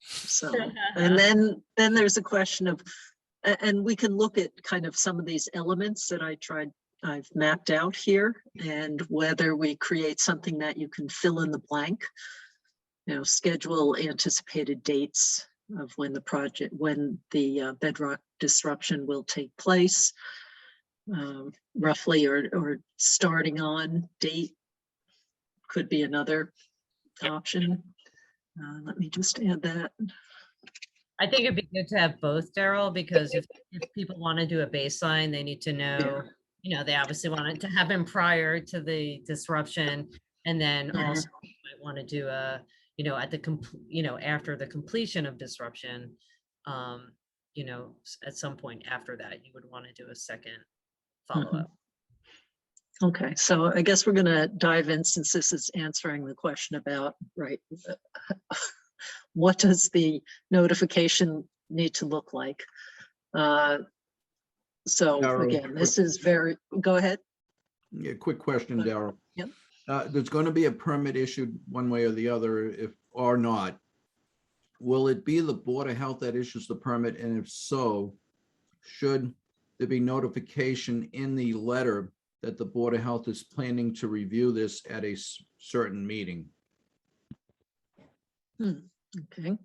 So, and then there's a question of, and we can look at kind of some of these elements that I've mapped out here, and whether we create something that you can fill in the blank, schedule anticipated dates of when the bedrock disruption will take place, roughly, or starting on date could be another option. Let me just add that. I think it'd be good to have both, Daryl, because if people want to do a baseline, they need to know, they obviously want it to happen prior to the disruption. And then also might want to do a, at the after the completion of disruption, at some point after that, you would want to do a second follow-up. Okay, so I guess we're going to dive in, since this is answering the question about, right, what does the notification need to look like? So Darryl, again, this is very, go ahead. Yeah, quick question, Daryl. Yep. There's going to be a permit issued one way or the other, if or not. Will it be the Board of Health that issues the permit? And if so, should there be notification in the letter that the Board of Health is planning to review this at a certain meeting? Okay.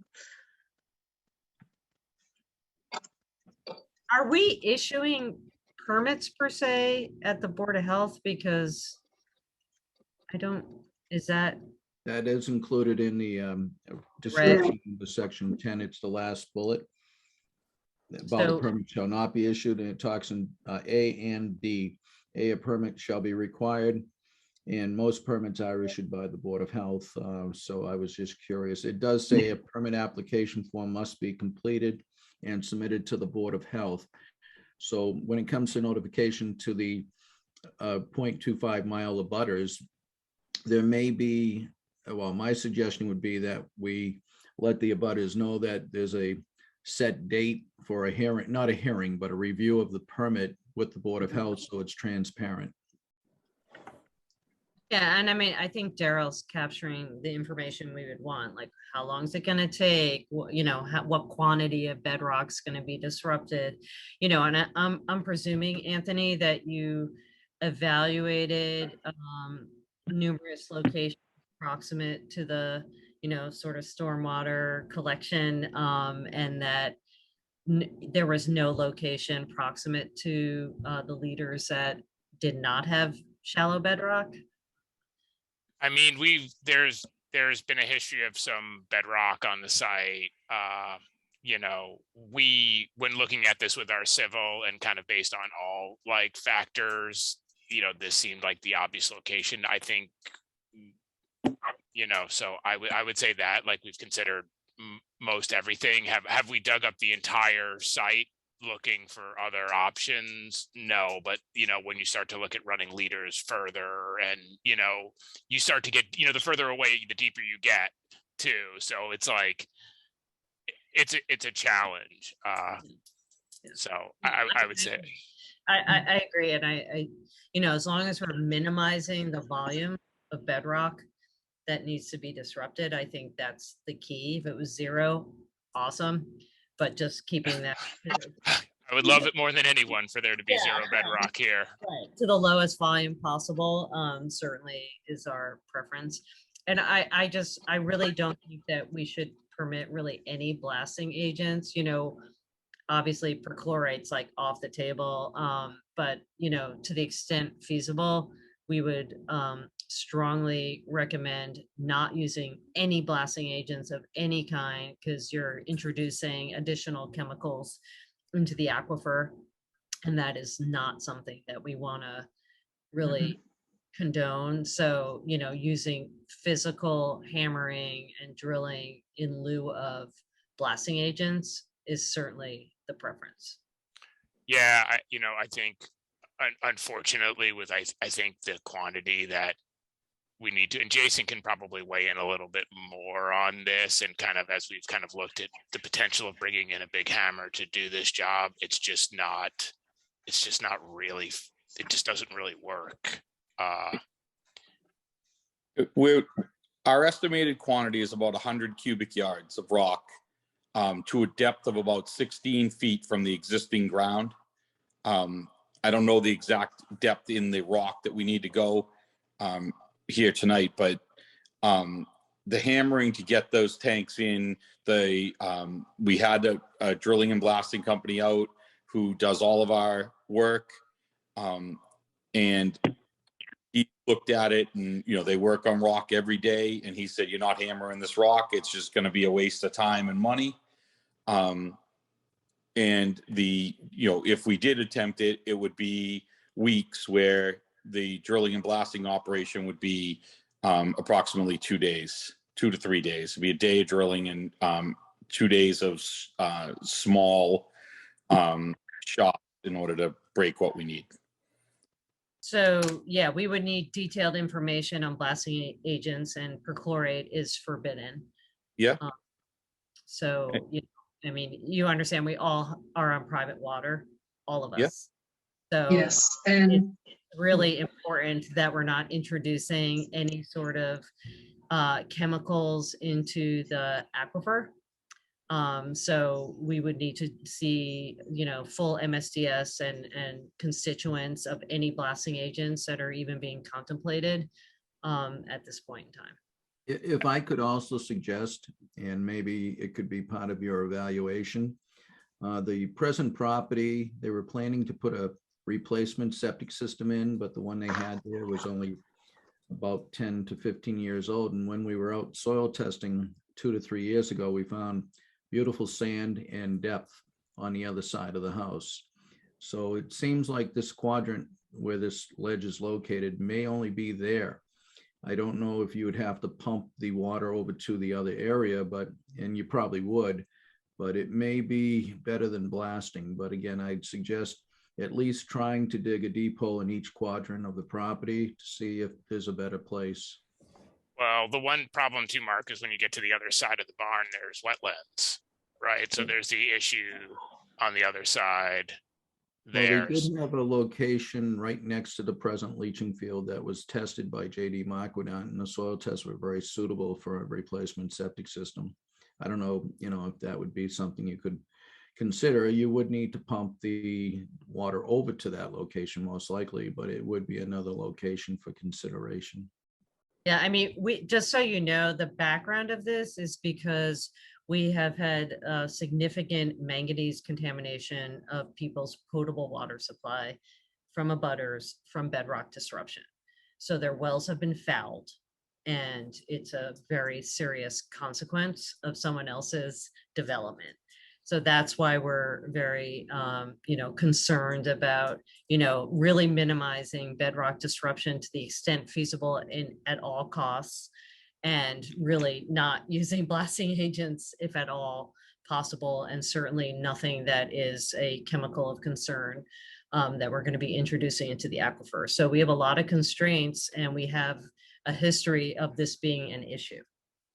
Are we issuing permits per se at the Board of Health? Because That is included in the description of the section 10. It's the last bullet. About the permit shall not be issued, and it talks in A and D. A permit shall be required, and most permits are issued by the Board of Health. So I was just curious. It does say a permit application form must be completed and submitted to the Board of Health. So when it comes to notification to the 0.25 mile abutters, there may be, well, my suggestion would be that we let the abutters know that there's a set date for a hearing, not a hearing, but a review of the permit with the Board of Health, so it's transparent. Yeah, and I mean, I think Daryl's capturing the information we would want, like how long is it going to take? What quantity of bedrock's going to be disrupted? And I'm presuming, Anthony, that you evaluated numerous locations proximate to the sort of stormwater collection, and that there was no location proximate to the leaders that did not have shallow bedrock. I mean, there's been a history of some bedrock on the site. When looking at this with our civil and kind of based on all like factors, this seemed like the obvious location. I think, so I would say that, like, we've considered most everything. Have we dug up the entire site looking for other options? No, but when you start to look at running leaders further, and you start to get, the further away, the deeper you get too. So it's like it's a challenge. So I would say I agree, and I as long as we're minimizing the volume of bedrock that needs to be disrupted, I think that's the key. If it was zero, awesome, but just keeping that. I would love it more than anyone for there to be zero bedrock here. Right, to the lowest volume possible, certainly is our preference. And I really don't think that we should permit really any blasting agents. obviously perchlorate's like off the table. But to the extent feasible, we would strongly recommend not using any blasting agents of any kind, because you're introducing additional chemicals into the aquifer. And that is not something that we want to really condone. So, using physical hammering and drilling in lieu of blasting agents is certainly the preference. Yeah, I think unfortunately with I think the quantity that we need to, and Jason can probably weigh in a little bit more on this, and kind of as we've kind of looked at the potential of bringing in a big hammer to do this job, it just doesn't really work. Our estimated quantity is about 100 cubic yards of rock to a depth of about 16 feet from the existing ground. I don't know the exact depth in the rock that we need to go here tonight, but the hammering to get those tanks in, we had a drilling and blasting company out who does all of our work, and he looked at it, and they work on rock every day, and he said, you're not hammering this rock, it's just going to be a waste of time and money. And if we did attempt it, it would be weeks, where the drilling and blasting operation would be approximately 2 days, 2 to 3 days. It'd be a day of drilling and 2 days of small shots in order to break what we need. So yeah, we would need detailed information on blasting agents, and perchlorate is forbidden. Yeah. So, you understand we all are on private water, all of us. Yeah. So Yes, and it's really important that we're not introducing any sort of chemicals into the aquifer. So we would need to see, full MSDS and constituents of any blasting agents that are even being contemplated at this point in time. If I could also suggest, and maybe it could be part of your evaluation, the present property, they were planning to put a replacement septic system in, but the one they had there was only about 10 to 15 years old. And when we were out soil testing 2 to 3 years ago, we found beautiful sand and depth on the other side of the house. So it seems like this quadrant where this ledge is located may only be there. I don't know if you would have to pump the water over to the other area, and you probably would, but it may be better than blasting. But again, I'd suggest at least trying to dig a deep hole in each quadrant of the property to see if there's a better place. Well, the one problem too, Mark, is when you get to the other side of the barn, there's wetlands, right? So there's the issue on the other side there. Well, they did have a location right next to the present leaching field that was tested by JD Marquardt, and the soil tests were very suitable for a replacement septic system. I don't know, if that would be something you could consider. You would need to pump the water over to that location most likely, but it would be another location for consideration. Yeah, we just so you know, the background of this is because we have had significant manganese contamination of people's potable water supply from Abutters from bedrock disruption. So their wells have been fouled, and it's a very serious consequence of someone else's development. So that's why we're very, concerned about, really minimizing bedrock disruption to the extent feasible at all costs, and really not using blasting agents if at all possible, and certainly nothing that is a chemical of concern that we're going to be introducing into the aquifer. So we have a lot of constraints, and we have a history of this being an issue.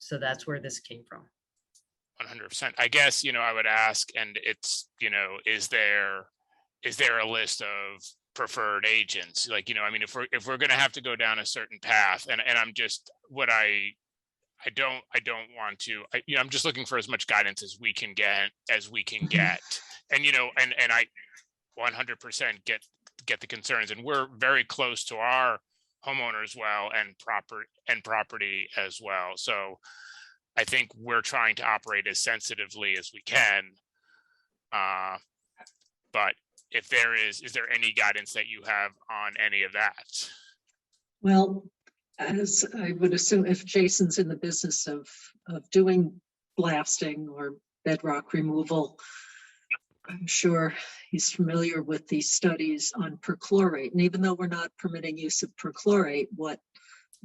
So that's where this came from. 100%. I guess, I would ask, and it's, is there a list of preferred agents? Like, if we're going to have to go down a certain path, and I'm just, I don't want to, I'm just looking for as much guidance as we can get, and, and I 100% get the concerns, and we're very close to our homeowners well and property as well. So I think we're trying to operate as sensitively as we can. But if there is there any guidance that you have on any of that? Well, as I would assume, if Jason's in the business of doing blasting or bedrock removal, I'm sure he's familiar with these studies on perchlorate. And even though we're not permitting use of perchlorate, what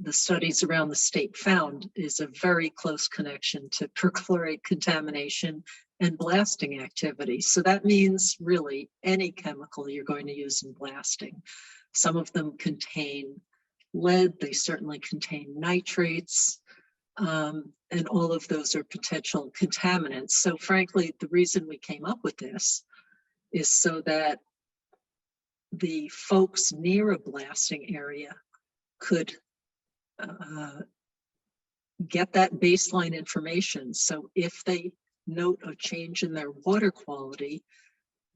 the studies around the state found is a very close connection to perchlorate contamination and blasting activity. So that means really any chemical you're going to use in blasting. Some of them contain lead, they certainly contain nitrates, and all of those are potential contaminants. So frankly, the reason we came up with this is so that the folks near a blasting area could get that baseline information. So if they note a change in their water quality,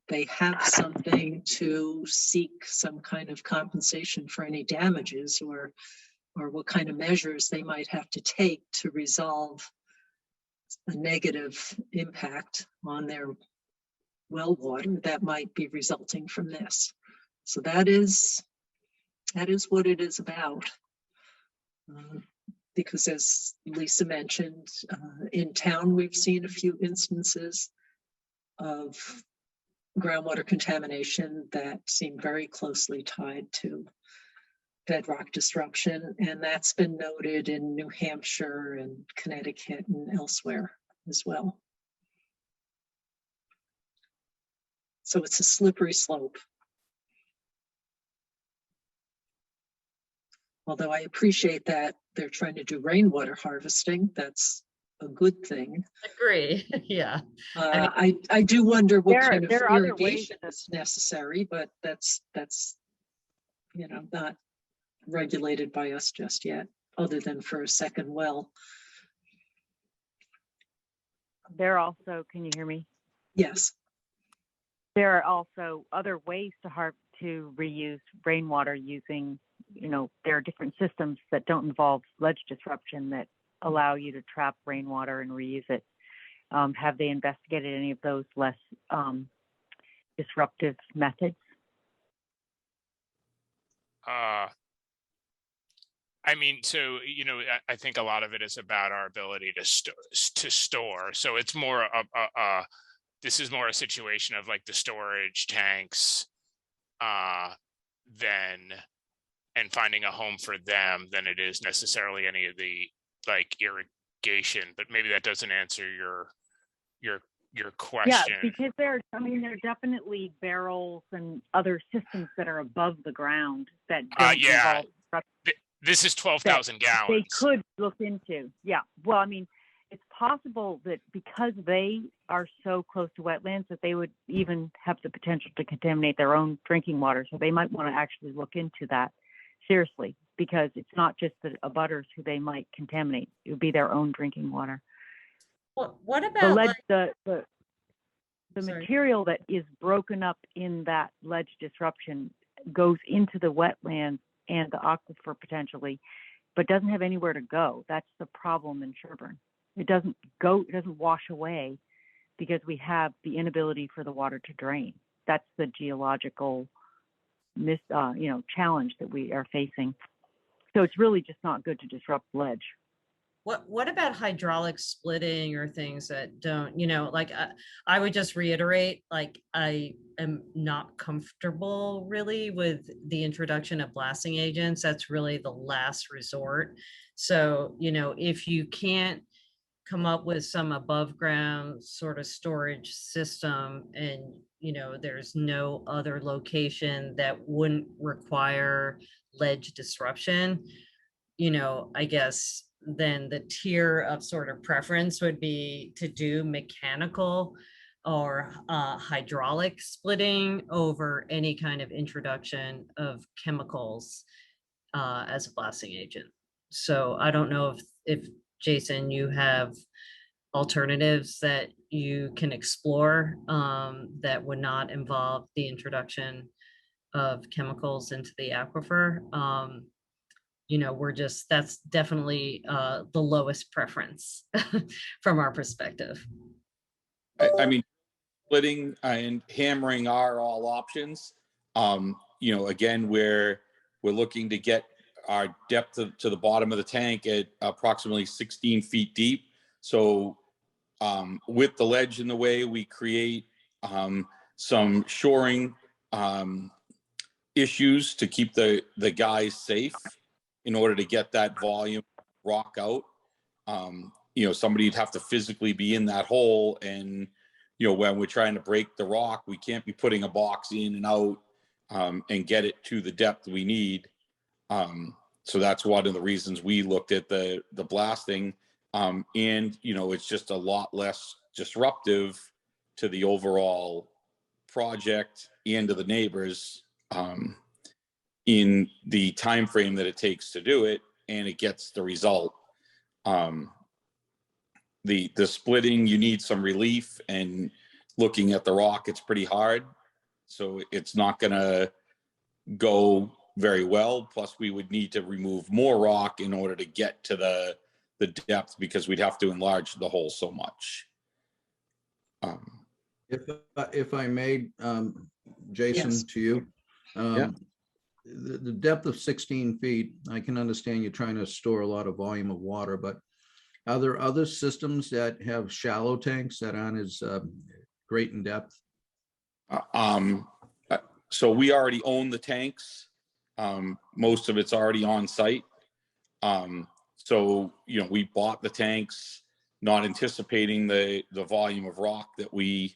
they have something to seek some kind of compensation for any damages or what kind of measures they might have to take to resolve a negative impact on their well water that might be resulting from this. So that is what it is about. Because as Lisa mentioned, in town, we've seen a few instances of groundwater contamination that seem very closely tied to bedrock disruption. And that's been noted in New Hampshire and Connecticut and elsewhere as well. So it's a slippery slope. Although I appreciate that they're trying to do rainwater harvesting, that's a good thing. Agree. Yeah. I do wonder what kind of there are other ways irrigation is necessary, but that's not regulated by us just yet, other than for a second well. There are also, can you hear me? Yes. There are also other ways to reuse rainwater using, there are different systems that don't involve ledge disruption that allow you to trap rainwater and reuse it. Have they investigated any of those less disruptive methods? I mean, so, I think a lot of it is about our ability to store. So it's more this is more a situation of like the storage tanks and finding a home for them than it is necessarily any of the like irrigation. But maybe that doesn't answer your question. Yeah, because there are definitely barrels and other systems that are above the ground that don't involve this is 12,000 gallons. They could look into. Yeah. Well, I mean, it's possible that because they are so close to wetlands that they would even have the potential to contaminate their own drinking water. So they might want to actually look into that seriously, because it's not just the abutters who they might contaminate. It would be their own drinking water. What about the material that is broken up in that ledge disruption goes into the wetlands and the aquifer potentially, but doesn't have anywhere to go. That's the problem in Sherborn. It doesn't wash away because we have the inability for the water to drain. That's the geological challenge that we are facing. So it's really just not good to disrupt ledge. What about hydraulic splitting or things that don't, I would just reiterate, like, I am not comfortable really with the introduction of blasting agents. That's really the last resort. So, if you can't come up with some above ground sort of storage system and, there's no other location that wouldn't require ledge disruption, I guess then the tier of sort of preference would be to do mechanical or hydraulic splitting over any kind of introduction of chemicals as a blasting agent. So I don't know if Jason, you have alternatives that you can explore that would not involve the introduction of chemicals into the aquifer. That's definitely the lowest preference from our perspective. I mean, splitting and hammering are all options. Again, we're looking to get our depth to the bottom of the tank at approximately 16 feet deep. So with the ledge in the way, we create some shoring issues to keep the guys safe in order to get that volume rock out. Somebody'd have to physically be in that hole, and when we're trying to break the rock, we can't be putting a box in and out and get it to the depth we need. So that's one of the reasons we looked at the blasting, and it's just a lot less disruptive to the overall project and to the neighbors in the time frame that it takes to do it, and it gets the result. The splitting, you need some relief, and looking at the rock, it's pretty hard, so it's not gonna go very well. Plus, we would need to remove more rock in order to get to the depth, because we'd have to enlarge the hole so much. If I may, Jason, Yes. to you. Yeah. The depth of 16 feet, I can understand you're trying to store a lot of volume of water, but are there other systems that have shallow tanks that aren't as great in depth? So we already own the tanks. Most of it's already on site. So, we bought the tanks, not anticipating the volume of rock that we,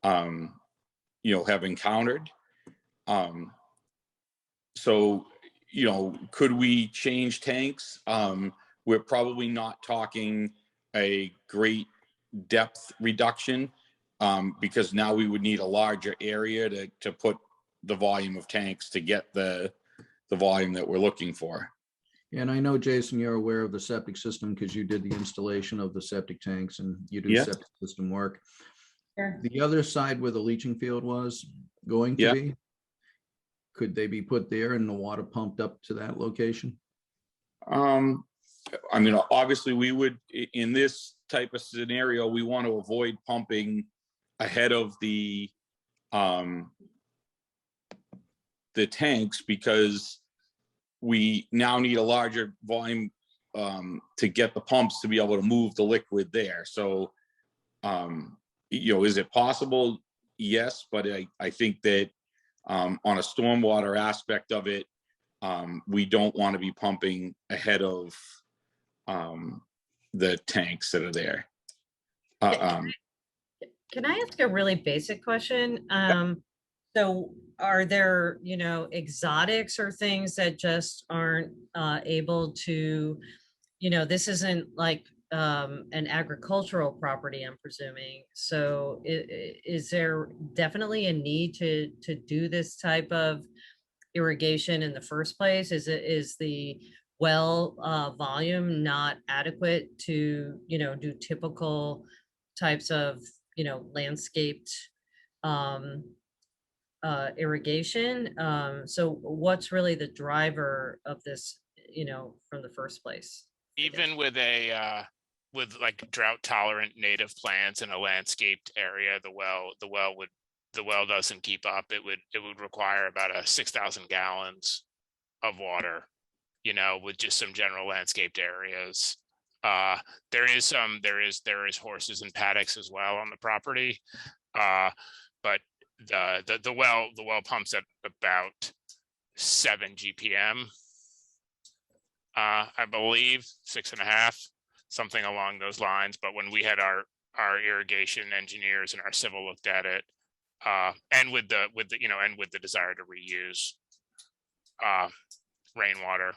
have encountered. So, could we change tanks? We're probably not talking a great depth reduction, because now we would need a larger area to put the volume of tanks to get the volume that we're looking for. And I know, Jason, you're aware of the septic system because you did the installation of the septic tanks and you do Yeah. septic system work. Sure. The other side where the leaching field was going to Yeah. be, could they be put there and the water pumped up to that location? Obviously we would, in this type of scenario, we want to avoid pumping ahead of the tanks, because we now need a larger volume to get the pumps to be able to move the liquid there. So, is it possible? Yes, but I think that on a stormwater aspect of it, we don't want to be pumping ahead of the tanks that are there. Can I ask a really basic question? So are there, exotics or things that just aren't able to, this isn't like an agricultural property, I'm presuming. So is there definitely a need to do this type of irrigation in the first place? Is the well volume not adequate to, do typical types of, landscaped irrigation? So what's really the driver of this, from the first place? Even with with like drought tolerant native plants in a landscaped area, the well doesn't keep up. It would require about 6,000 gallons of water, with just some general landscaped areas. There is horses and paddocks as well on the property, but the well pumps at about 7 GPM. I believe 6.5, something along those lines. But when we had our irrigation engineers and our civil looked at it, and with the desire to reuse rainwater,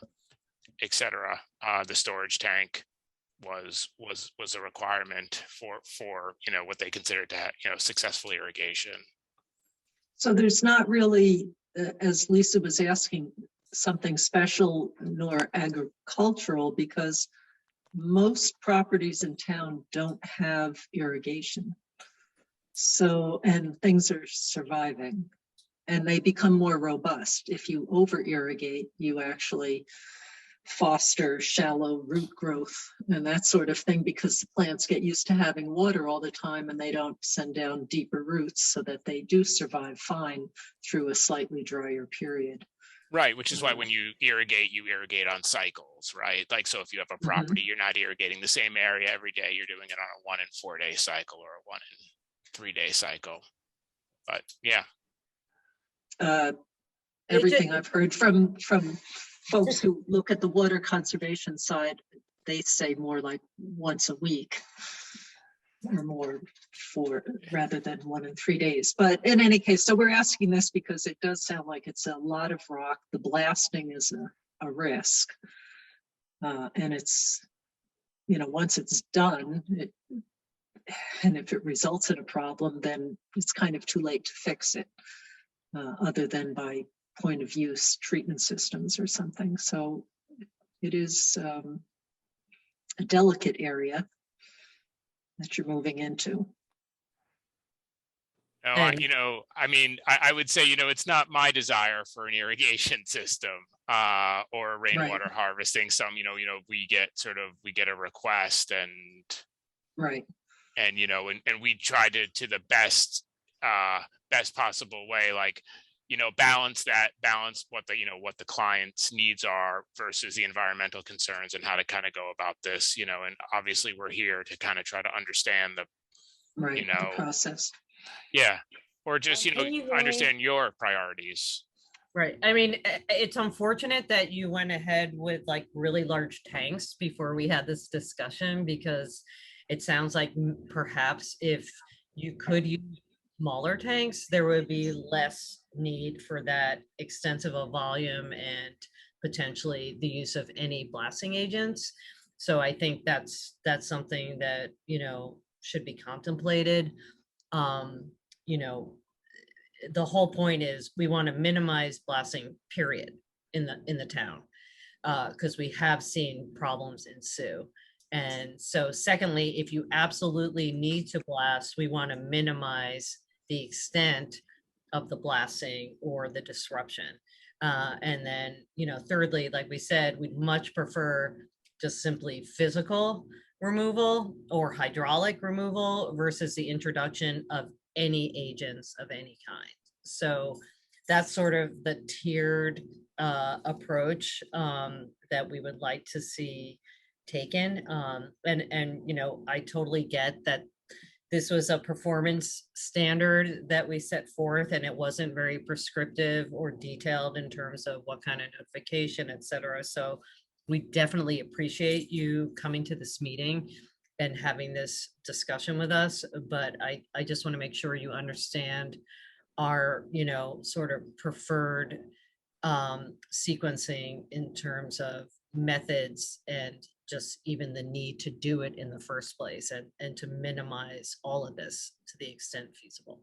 etc., the storage tank was a requirement for what they considered to have, successful irrigation. So there's not really, as Lisa was asking, something special nor agricultural, because most properties in town don't have irrigation. So, and things are surviving and they become more robust. If you over irrigate, you actually foster shallow root growth and that sort of thing, because the plants get used to having water all the time and they don't send down deeper roots, so that they do survive fine through a slightly drier period. Right, which is why when you irrigate on cycles, right? Like, so if you have a property, you're not irrigating the same area every day. You're doing it on a 1 in 4 day cycle or a 1 in 3 day cycle. But yeah. Everything I've heard from folks who look at the water conservation side, they say more like once a week or more rather than 1 in 3 days. But in any case, so we're asking this because it does sound like it's a lot of rock. The blasting is a risk. And it's, you know, once it's done, and if it results in a problem, then it's kind of too late to fix it, other than by point of use treatment systems or something. So it is a delicate area that you're moving into. No, I would say, it's not my desire for an irrigation system or rainwater harvesting. We get a request and right. And we try to the best possible way, like, balance what the client's needs are versus the environmental concerns and how to kind of go about this, and obviously we're here to kind of try to understand the process. Yeah. Or just, you understand your priorities. Right. I mean, it's unfortunate that you went ahead with like really large tanks before we had this discussion, because it sounds like perhaps if you could use smaller tanks, there would be less need for that extensive a volume and potentially the use of any blasting agents. So I think that's something that, should be contemplated. The whole point is we want to minimize blasting, period, in the town, because we have seen problems ensue. And so secondly, if you absolutely need to blast, we want to minimize the extent of the blasting or the disruption. And then, thirdly, like we said, we'd much prefer just simply physical removal or hydraulic removal versus the introduction of any agents of any kind. So that's sort of the tiered approach that we would like to see taken. And I totally get that this was a performance standard that we set forth, and it wasn't very prescriptive or detailed in terms of what kind of notification, et cetera. So we definitely appreciate you coming to this meeting and having this discussion with us. But I just want to make sure you understand our, sort of preferred sequencing in terms of methods and just even the need to do it in the first place, and to minimize all of this to the extent feasible.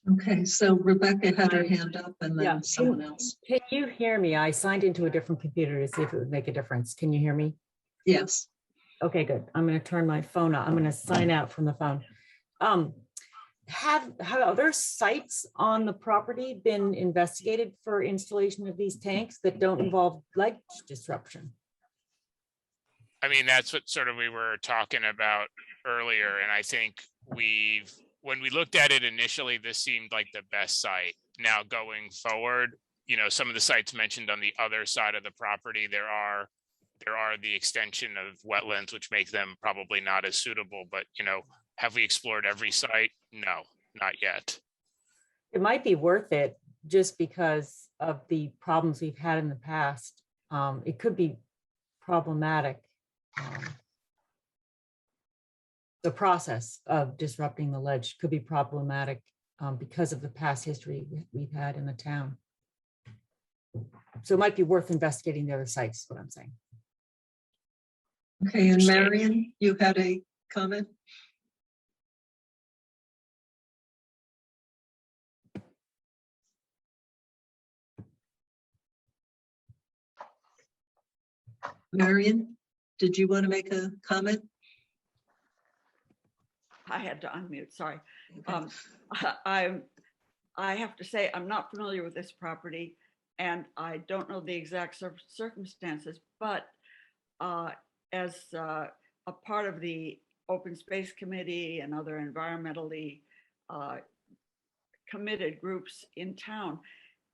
Okay, so Rebecca had her hand up and then someone else. Can you hear me? I signed into a different computer to see if it would make a difference. Can you hear me? Yes. Okay, good. I'm going to turn my phone on. I'm going to sign out from the phone. Have other sites on the property been investigated for installation of these tanks that don't involve ledge disruption? I mean, that's what sort of we were talking about earlier. And I think when we looked at it initially, this seemed like the best site. Now going forward, some of the sites mentioned on the other side of the property, there are the extension of wetlands, which make them probably not as suitable, but have we explored every site? No, not yet. It might be worth it just because of the problems we've had in the past. It could be problematic. The process of disrupting the ledge could be problematic because of the past history we've had in the town. So it might be worth investigating the other sites, is what I'm saying. Okay, and Marion, you had a comment? Marion, did you want to make a comment? I had to unmute, sorry. I have to say, I'm not familiar with this property. and I don't know the exact circumstances, but as a part of the Open Space Committee and other environmentally committed groups in town,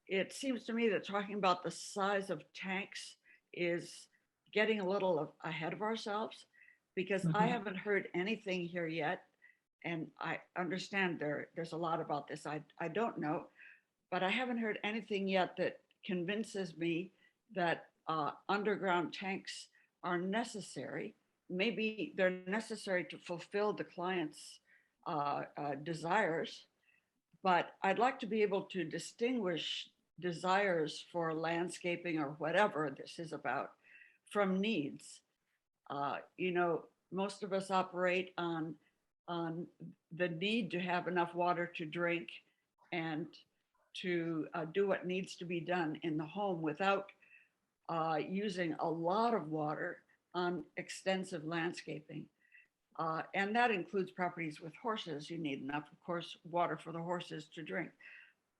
it seems to me that talking about the size of tanks is getting a little ahead of ourselves, because I haven't heard anything here yet. And I understand there's a lot about this I don't know, but I haven't heard anything yet that convinces me that underground tanks are necessary. Maybe they're necessary to fulfill the client's desires, but I'd like to be able to distinguish desires for landscaping or whatever this is about from needs. You know, most of us operate on the need to have enough water to drink and to do what needs to be done in the home without using a lot of water on extensive landscaping. And that includes properties with horses. You need enough, of course, water for the horses to drink.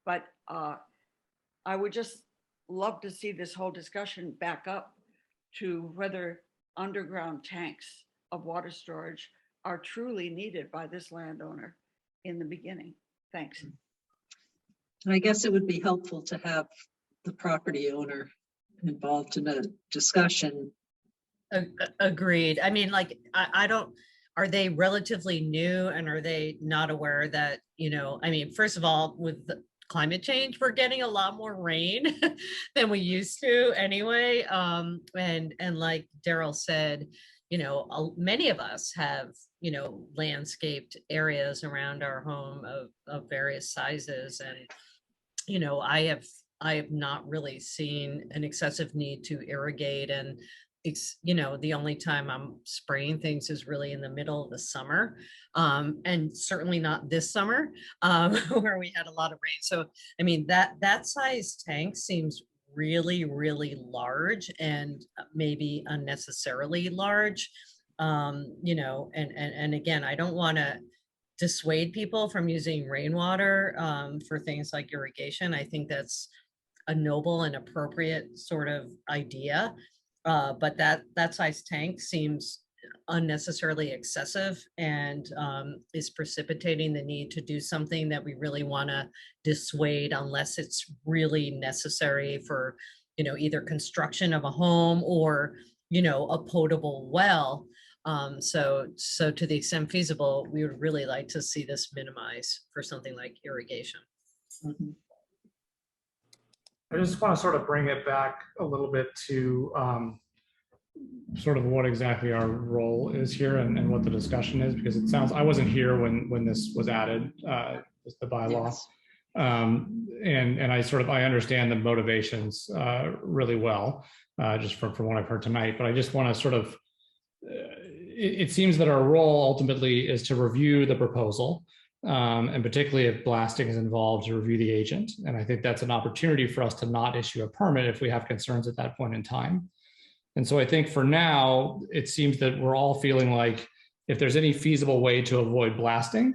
But I would just love to see this whole discussion back up to whether underground tanks of water storage are truly needed by this landowner in the beginning. Thanks. I guess it would be helpful to have the property owner involved in a discussion. Agreed. I mean, like, I don't, are they relatively new, and are they not aware that, you know, I mean, first of all, with the climate change, we're getting a lot more rain than we used to anyway. And like Daryl said, you know, many of us have, you know, landscaped areas around our home of various sizes. And, you know, I have not really seen an excessive need to irrigate. And it's, you know, the only time I'm spraying things is really in the middle of the summer. And certainly not this summer, where we had a lot of rain. So, I mean, that size tank seems really, really large, and maybe unnecessarily large. You know, and again, I don't want to dissuade people from using rainwater for things like irrigation. I think that's a noble and appropriate sort of idea. But that size tank seems unnecessarily excessive, and is precipitating the need to do something that we really want to dissuade, unless it's really necessary for, you know, either construction of a home or, you know, a potable well. So to the extent feasible, we would really like to see this minimized for something like irrigation. I just want to sort of bring it back a little bit to sort of what exactly our role is here, and what the discussion is, because it sounds, I wasn't here when this was added, the bylaw. Yes. And I understand the motivations really well, just from what I've heard tonight, but I just want to sort of, it seems that our role ultimately is to review the proposal, and particularly if blasting is involved, to review the agent. And I think that's an opportunity for us to not issue a permit if we have concerns at that point in time. And so I think for now, it seems that we're all feeling like if there's any feasible way to avoid blasting,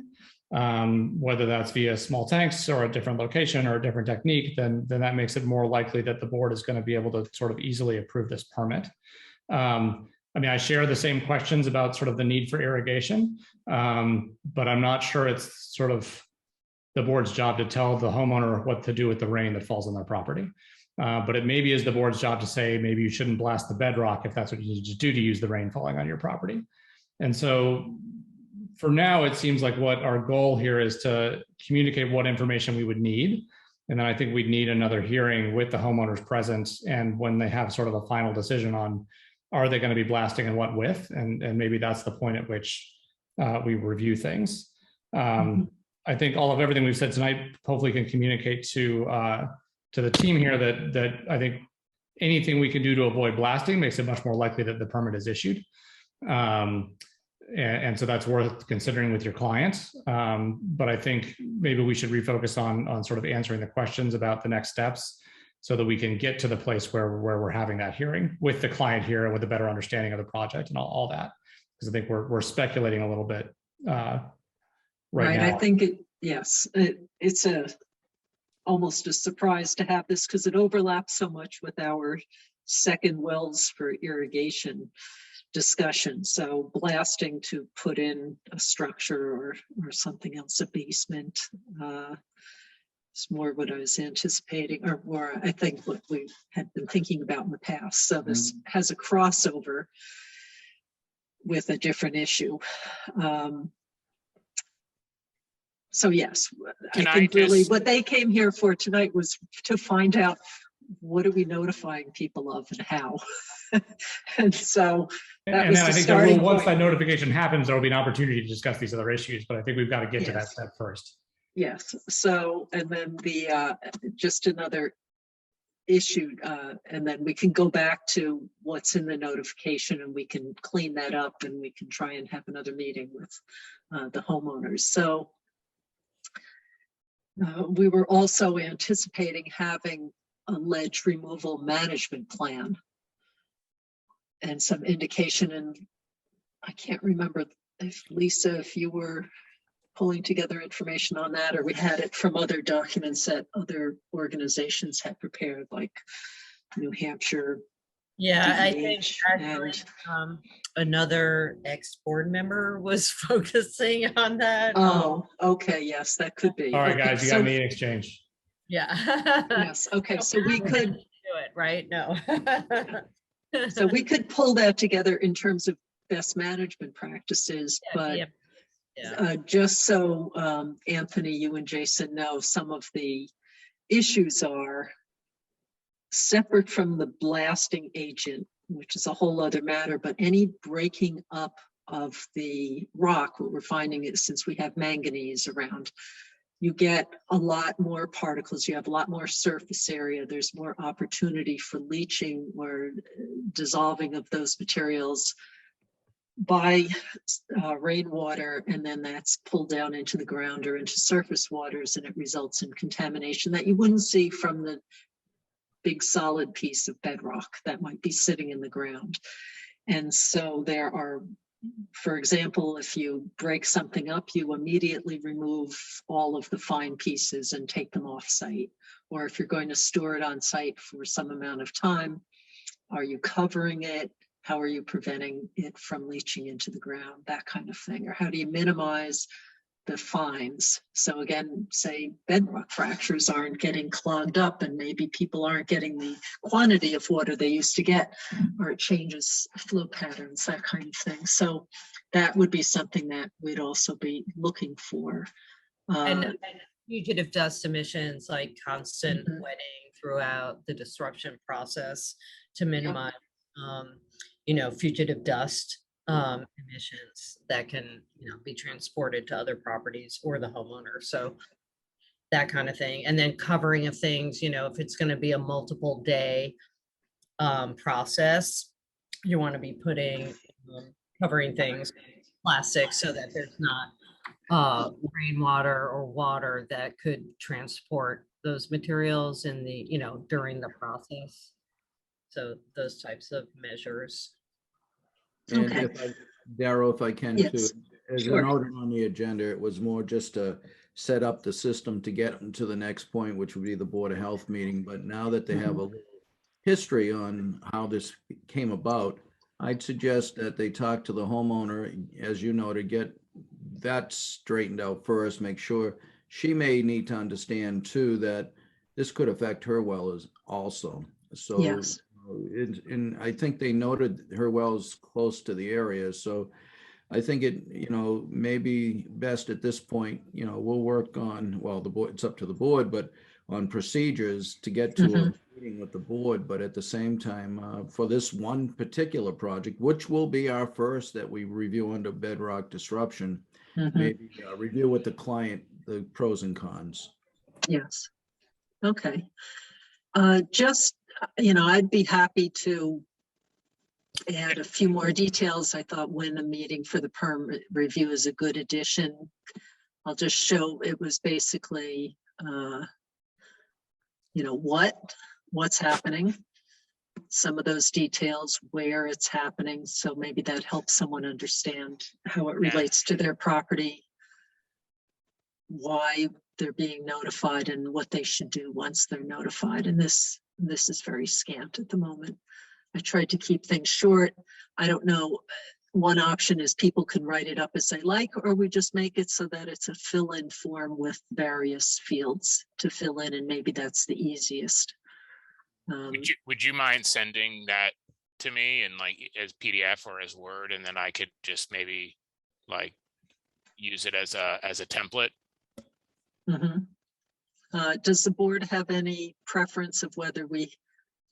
whether that's via small tanks or a different location or a different technique, then that makes it more likely that the board is going to be able to sort of easily approve this permit. I mean, I share the same questions about sort of the need for irrigation, but I'm not sure it's sort of the board's job to tell the homeowner what to do with the rain that falls on their property. But it maybe is the board's job to say, maybe you shouldn't blast the bedrock if that's what you need to do to use the rain falling on your property. And so for now, it seems like what our goal here is to communicate what information we would need. And then I think we'd need another hearing with the homeowners present, and when they have sort of a final decision on, are they going to be blasting and what width? And maybe that's the point at which we review things. I think everything we've said tonight hopefully can communicate to the team here that I think anything we can do to avoid blasting makes it much more likely that the permit is issued. And so that's worth considering with your clients. But I think maybe we should refocus on sort of answering the questions about the next steps, so that we can get to the place where we're having that hearing with the client here with a better understanding of the project and all that. Because I think we're speculating a little bit right now. I think it's almost a surprise to have this because it overlaps so much with our second wells for irrigation discussion. So blasting to put in a structure or something else, a basement. It's more what I was anticipating, or more, I think, what we had been thinking about in the past. So this has a crossover with a different issue. So yes, Can I I think really just- what they came here for tonight was to find out what are we notifying people of and how. And so that And was then the I think starting once point. that notification happens, there will be an opportunity to discuss these other issues, but I think we've got to get to that Yes. step first. Yes, so, and then the, just another issue, and then we can go back to what's in the notification and we can clean that up and we can try and have another meeting with the homeowners. So we were also anticipating having a ledge removal management plan and some indication, and I can't remember if Lisa, if you were pulling together information on that, or we had it from other documents that other organizations had prepared, like New Hampshire. Yeah, I think DEH, actually, another ex-board member was focusing on that. Oh, okay, yes, that could be. All right, Okay, guys, you got me exchange. Yeah. Yes, okay, so we could do it, right? No. so we could pull that together in terms of best management practices, but just so Anthony, you and Jason know, some of the issues are separate from the blasting agent, which is a whole other matter, but any breaking up of the rock, what we're finding is since we have manganese around, you get a lot more particles, you have a lot more surface area, there's more opportunity for leaching or dissolving of those materials by rainwater, and then that's pulled down into the ground or into surface waters, and it results in contamination that you wouldn't see from the big solid piece of bedrock that might be sitting in the ground. And so there are, for example, if you break something up, you immediately remove all of the fine pieces and take them off site. Or if you're going to store it on site for some amount of time, are you covering it? How are you preventing it from leaching into the ground? That kind of thing. Or how do you minimize the fines? So again, say bedrock fractures aren't getting clogged up and maybe people aren't getting the quantity of water they used to get, or it changes flow patterns, that kind of thing. So that would be something that we'd also be looking for. And fugitive dust emissions, like constant wetting throughout the disruption process to minimize, fugitive dust emissions that can, be transported to other properties or the homeowner. So that kind of thing. And then covering of things, if it's going to be a multiple day process, you want to be putting, covering things, plastic, so that there's not rainwater or water that could transport those materials in the, during the process. So those types of measures. And Darryl, if I can too, as Sure. I noted on the agenda, it was more just to set up the system to get them to the next point, which would be the Board of Health meeting. But now that they have a little history on how this came about, I'd suggest that they talk to the homeowner, as you know, to get that straightened out first, make sure she may need to understand too that this could affect her well as also. So yes. And I think they noted her wells close to the area. So I think it, may be best at this point, we'll work on, well, the board, it's up to the board, but on procedures to get to a meeting with the board. But at the same time, for this one particular project, which will be our first that we review under bedrock disruption, maybe review with the client, the pros and cons. Yes. Okay. Just, I'd be happy to add a few more details. I thought when a meeting for the permit review is a good addition. I'll just show it was basically, what's happening, some of those details, where it's happening. So maybe that helps someone understand how it relates to their property. why they're being notified and what they should do once they're notified. And this is very scant at the moment. I tried to keep things short. I don't know. One option is people can write it up as they like, or we just make it so that it's a fill-in form with various fields to fill in, and maybe that's the easiest. Would you mind sending that to me and like as PDF or as Word, and then I could just maybe like use it as a template? Does the board have any preference of whether we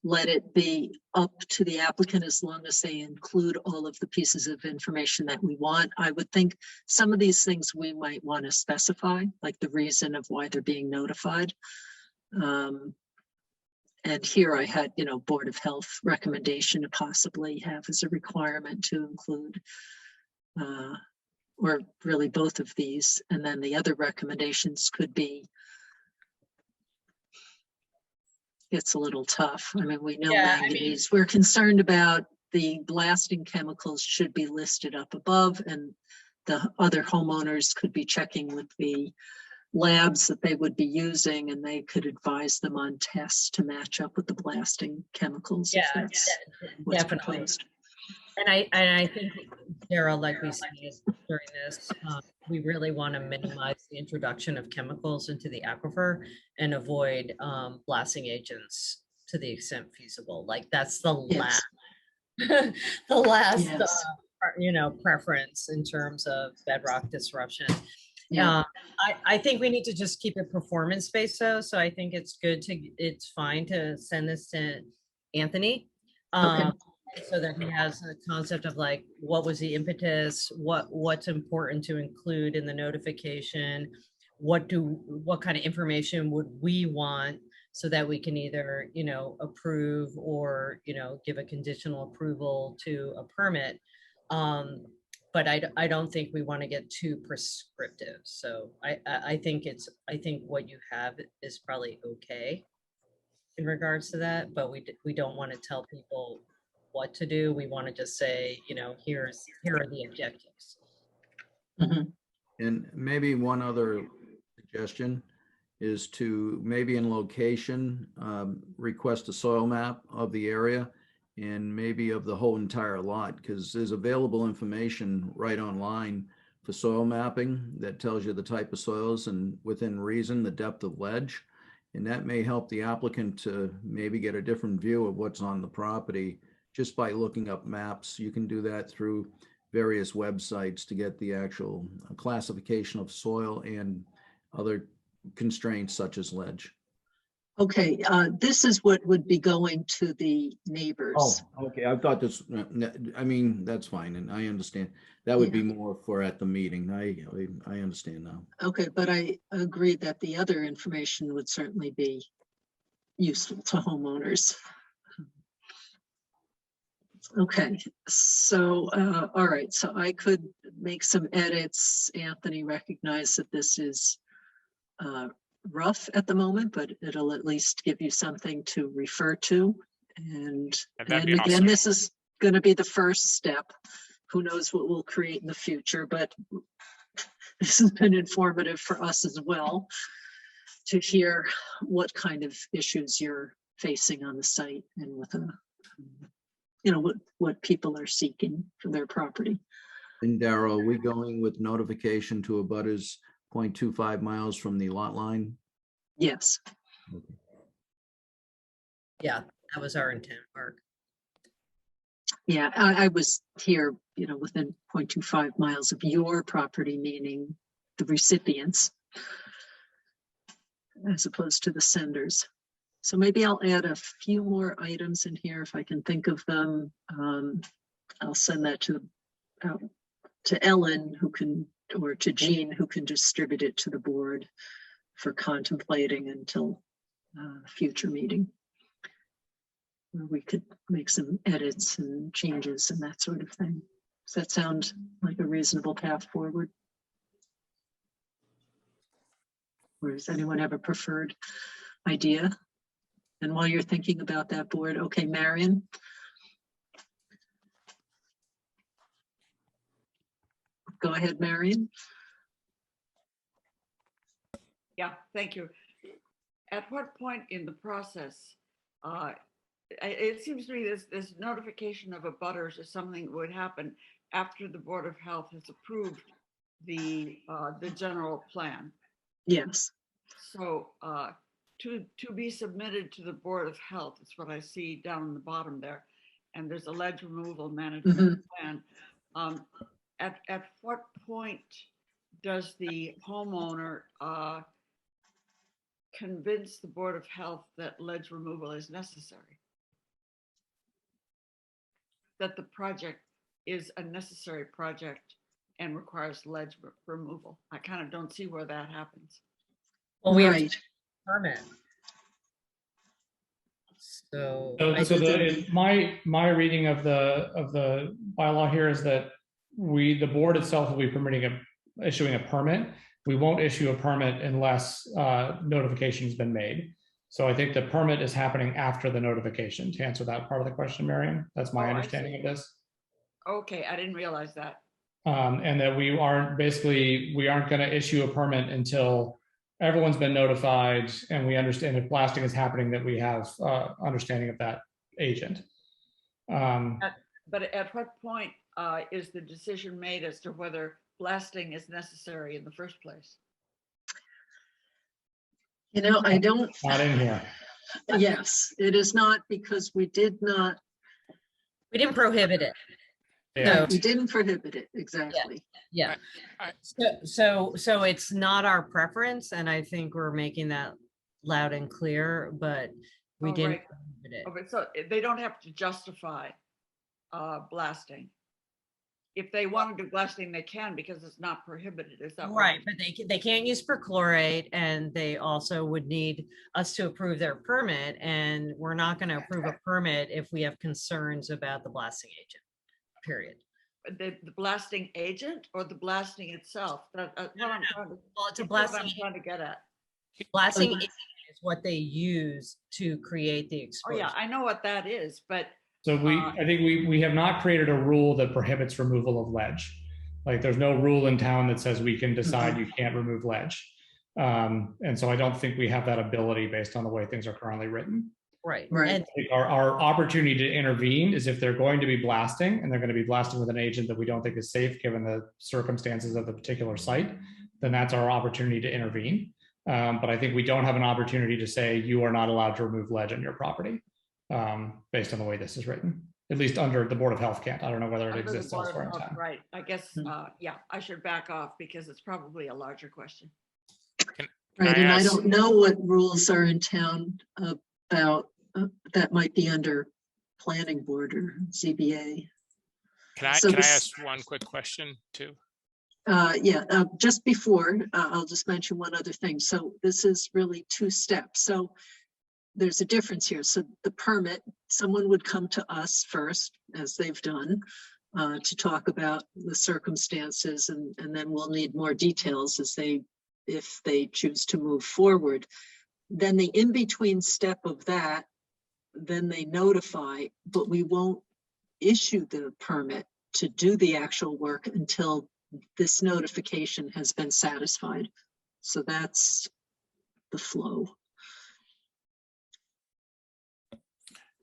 let it be up to the applicant as long as they include all of the pieces of information that we want? I would think some of these things we might want to specify, like the reason of why they're being notified. And here I had, Board of Health recommendation to possibly have as a requirement to include, or really both of these. And then the other recommendations could be, it's a little tough. I mean, we know manganese. We're concerned about the blasting chemicals should be listed up above, and the other homeowners could be checking with the labs that they would be using, and they could advise them on tests to match up with the blasting chemicals. Yeah, if that's what's definitely. proposed. And I think, Daryl, like we said during this, we really want to minimize the introduction of chemicals into the aquifer and avoid blasting agents to the extent feasible. Like that's the last, the last, preference in terms of bedrock disruption. Yeah. I think we need to just keep it performance-based though. So I think it's fine to send this to Anthony. So that he has a concept of like, what was the impetus, what's important to include in the notification, what kind of information would we want so that we can either, approve or, give a conditional approval to a permit. But I don't think we want to get too prescriptive. So I think what you have is probably okay in regards to that, but we don't want to tell people what to do. We want to just say, here are the objectives. And maybe one other suggestion is to maybe in location, request a soil map of the area and maybe of the whole entire lot, because there's available information right online for soil mapping that tells you the type of soils and within reason, the depth of ledge. And that may help the applicant to maybe get a different view of what's on the property just by looking up maps. You can do that through various websites to get the actual classification of soil and other constraints such as ledge. Okay, this is what would be going to the neighbors. Oh, okay. I thought this, I mean, that's fine. And I understand that would be more for at the meeting. I understand now. Okay, but I agree that the other information would certainly be useful to homeowners. Okay, so, all right, so I could make some edits. Anthony recognized that this is rough at the moment, but it'll at least give you something to refer to. And again, awesome. This is going to be the first step. Who knows what we'll create in the future, but this has been informative for us as well to hear what kind of issues you're facing on the site and with what people are seeking for their property. And Darryl, are we going with notification to abutters 0.25 miles from the lot line? Yes. Yeah, that was our intent, Mark. Yeah, I was here, within 0.25 miles of your property, meaning the recipients, as opposed to the senders. So maybe I'll add a few more items in here if I can think of them. I'll send that to Ellen, or to Jean, who can distribute it to the board for contemplating until a future meeting, where we could make some edits and changes and that sort of thing. Does that sound like a reasonable path forward? Or does anyone have a preferred idea? And while you're thinking about that, board, okay, Marion. Go ahead, Marion. Yeah, thank you. At what point in the process, it seems to me this notification of abutters is something that would happen after the Board of Health has approved the general plan. Yes. So to be submitted to the Board of Health, it's what I see down in the bottom there. And there's a ledge removal management plan. At what point does the homeowner convince the Board of Health that ledge removal is necessary? That the project is a necessary project and requires ledge removal? I kind of don't see where that happens. Well, we have Right. to permit. So my reading of the bylaw here is that the board itself will be issuing a permit. We won't issue a permit unless notification has been made. So I think the permit is happening after the notification. To answer that part of the question, Marion, that's my understanding of this. Okay, I didn't realize that. And that we aren't going to issue a permit until everyone's been notified and we understand if blasting is happening, that we have understanding of that agent. But at what point is the decision made as to whether blasting is necessary in the first place? You know, I don't. Not in here. Yes, it is not, because we didn't prohibit it. Yeah. We didn't prohibit it, exactly. Yeah. So it's not our preference, and I think we're making that loud and clear, but we didn't prohibit it. Okay, so they don't have to justify blasting. If they want to do blasting, they can, because it's not prohibited. Is that right? But they can't use perchlorate, and they also would need us to approve their permit, and we're not going to approve a permit if we have concerns about the blasting agent. Period. The blasting agent or the blasting itself? Well, it's a blasting. I'm trying to get at. Blasting agent is what they use to create the exposure. Oh yeah, I know what that is, but so I think we have not created a rule that prohibits removal of ledge. Like there's no rule in town that says we can decide you can't remove ledge. And so I don't think we have that ability based on the way things are currently written. Right. Right. And Our opportunity to intervene is if they're going to be blasting and they're going to be blasting with an agent that we don't think is safe given the circumstances of the particular site, then that's our opportunity to intervene. But I think we don't have an opportunity to say you are not allowed to remove ledge on your property based on the way this is written. At least under the Board of Health can't. I don't know whether it exists elsewhere in town. Right. I guess, yeah, I should back off because it's probably a larger question. Right, and I don't know what rules are in town about that might be under planning board or ZBA. Can I ask one quick question too? Just before, I'll just mention one other thing. So this is really two steps. So there's a difference here. So the permit, someone would come to us first, as they've done, to talk about the circumstances, and then we'll need more details if they choose to move forward. Then the in-between step of that, then they notify, but we won't issue the permit to do the actual work until this notification has been satisfied. So that's the flow.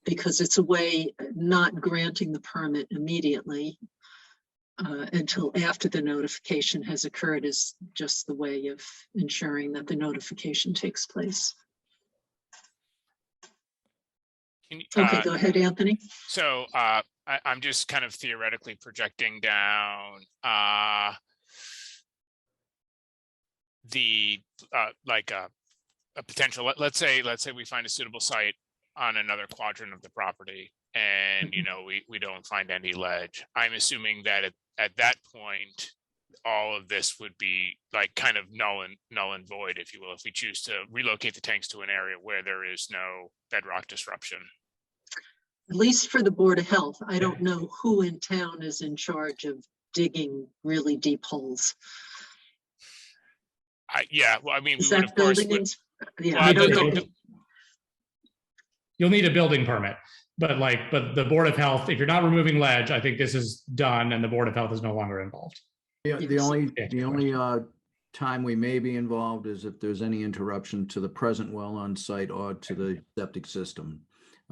Because it's a way not granting the permit immediately until after the notification has occurred is just the way of ensuring that the notification takes place. Okay, go ahead, Anthony. So I'm just kind of theoretically projecting down like a potential. Let's say we find a suitable site on another quadrant of the property, and we don't find any ledge. I'm assuming that at that point, all of this would be like kind of null and void, if you will, if we choose to relocate the tanks to an area where there is no bedrock disruption. At least for the Board of Health. I don't know who in town is in charge of digging really deep holes. Yeah, well, I mean, is we would, that of course, I don't know. You'll need a building permit, but the Board of Health, if you're not removing ledge, I think this is done and the Board of Health is no longer involved. The only time we may be involved is if there's any interruption to the present well on site or to the septic system.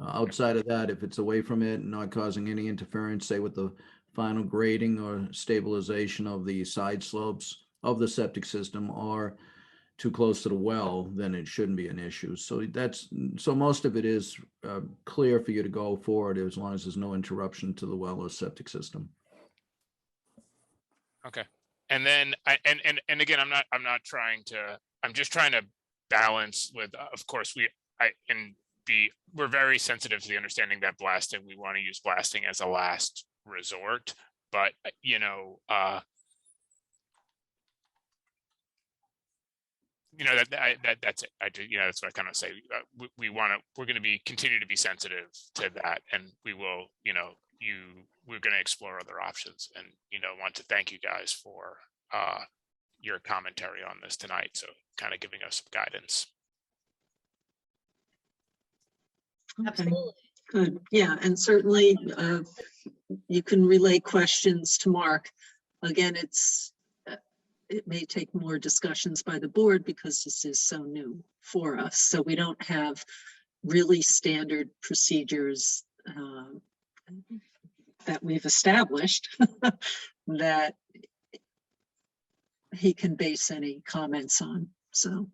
Outside of that, if it's away from it and not causing any interference, say with the final grading or stabilization of the side slopes of the septic system or too close to the well, then it shouldn't be an issue. So most of it is clear for you to go forward as long as there's no interruption to the well or septic system. Okay. And then and again, I'm just trying to balance with, of course, we're very sensitive to the understanding that we want to use blasting as a last resort, but that's it. That's what I kind of say. We're going to continue to be sensitive to that, and we will, we're going to explore other options, and want to thank you guys for your commentary on this tonight. So kind of giving us some guidance. Absolutely. Good. Yeah, and certainly you can relay questions to Mark. Again, it may take more discussions by the board because this is so new for us. So we don't have really standard procedures that we've established that he can base any comments on. So,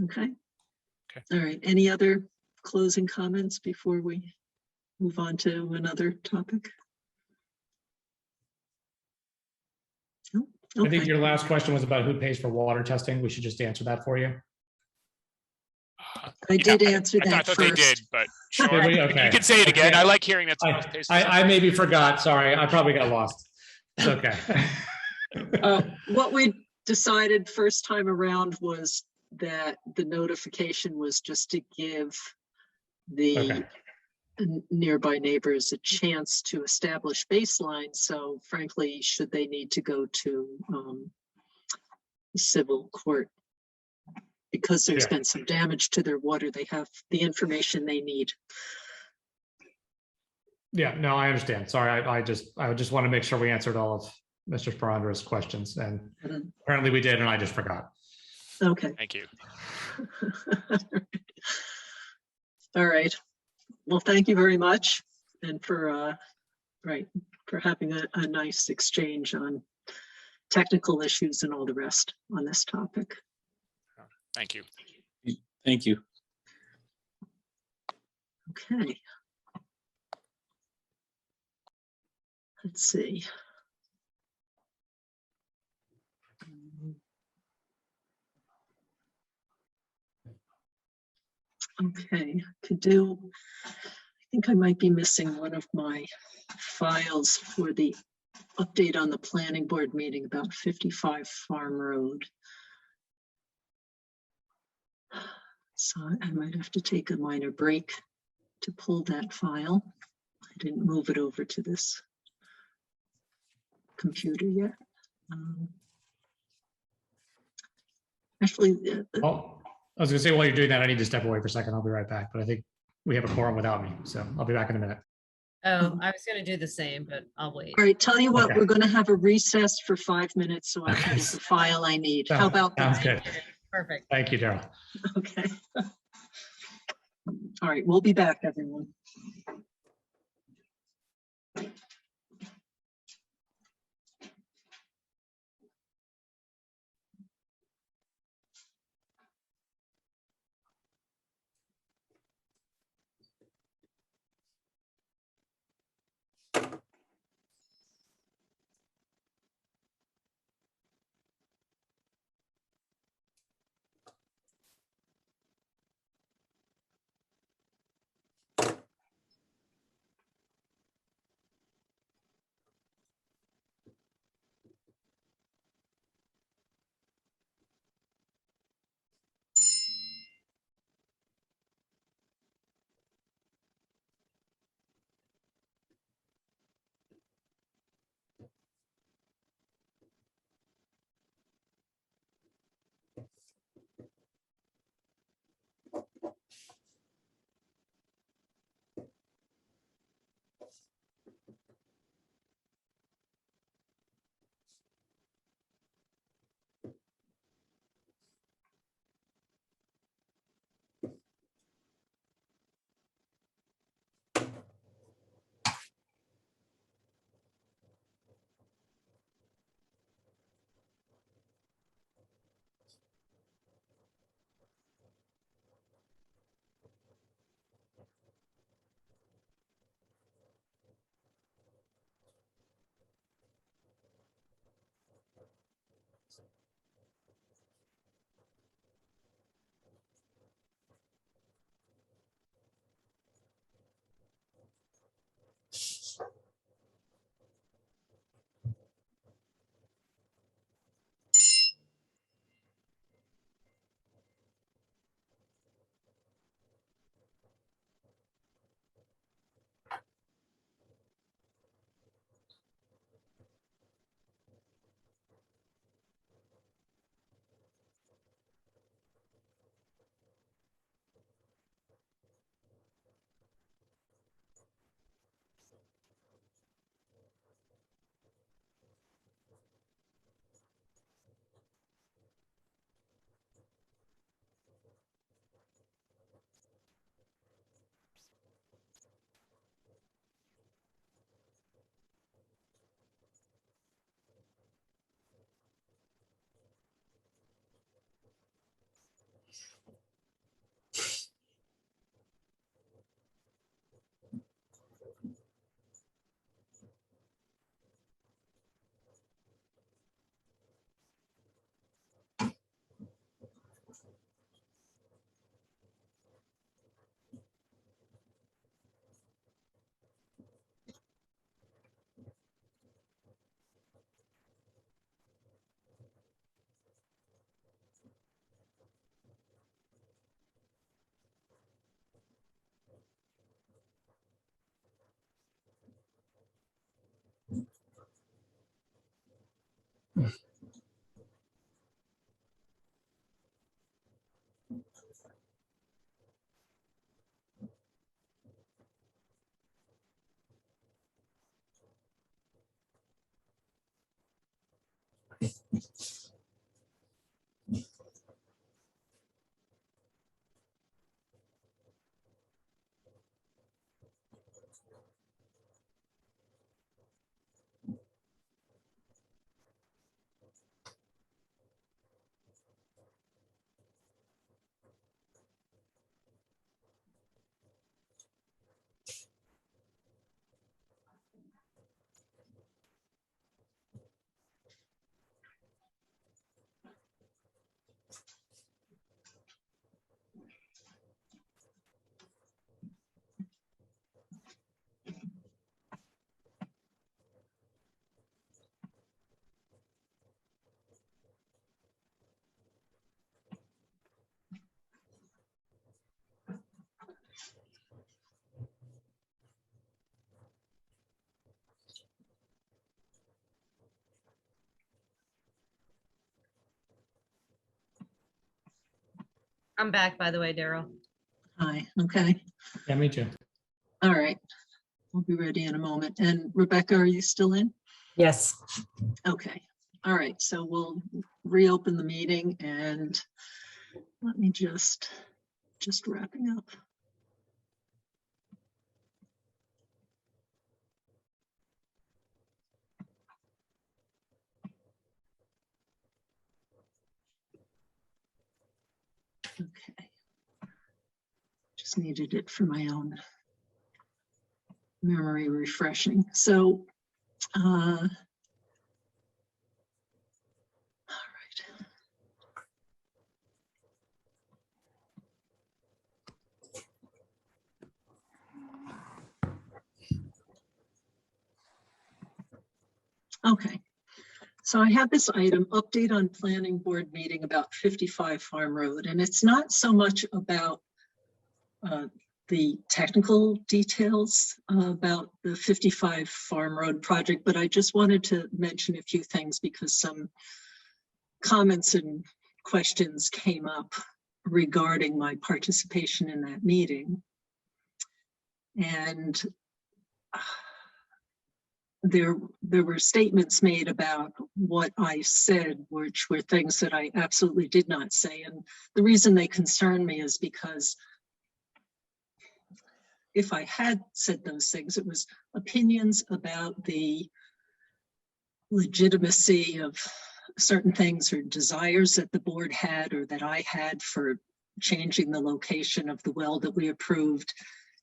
okay. All right. Any other closing comments before we move on to another topic? No? Okay. I think your last question was about who pays for water testing. We should just answer that for you. I did answer that I thought first. they did, but sure. Okay. You can say it again. I like hearing that. I maybe forgot. Sorry, I probably got lost. It's okay. What we decided first time around was that the notification was just to give the nearby neighbors a chance to establish baseline. So frankly, should they need to go to civil court because there's been some damage to their water, they have the information they need. Yeah, no, I understand. Sorry, I just want to make sure we answered all of Mr. Sparandra's questions, and apparently we did, and I just forgot. Okay. Thank you. All right. Well, thank you very much, and for having a nice exchange on technical issues and all the rest on this topic. Thank you. Thank you. Okay. Let's see. Okay, I think I might be missing one of my files for the update on the planning board meeting about 55 Farm Road. So I might have to take a minor break to pull that file. I didn't move it over to this computer yet. Actually, Oh, I was going to say, while you're doing that, I need to step away for a second. I'll be right back. But I think we have a quorum without me, so I'll be back in a minute. Oh, I was going to do the same, but I'll wait. all right, tell you what, Okay. we're going to have a recess for 5 minutes so I can get the file I need. How about Sounds that? good. Perfect. Thank you, Daryl. Okay. All right, we'll be back, everyone. I'm back, by the way, Daryl. Hi, okay. Yeah, me too. All right. We'll be ready in a moment. And Rebecca, are you still in? Yes. Okay. All right. So we'll reopen the meeting and let me just wrapping up. Okay. Just needed it for my own memory refreshing. So, all right. Okay. So I have this item, update on planning board meeting about 55 Farm Road, and it's not so much about the technical details about the 55 Farm Road project, but I just wanted to mention a few things because some comments and questions came up regarding my participation in that meeting. And there were statements made about what I said, which were things that I absolutely did not say. And the reason they concern me is because if I had said those things, it was opinions about the legitimacy of certain things or desires that the board had or that I had for changing the location of the well that we approved.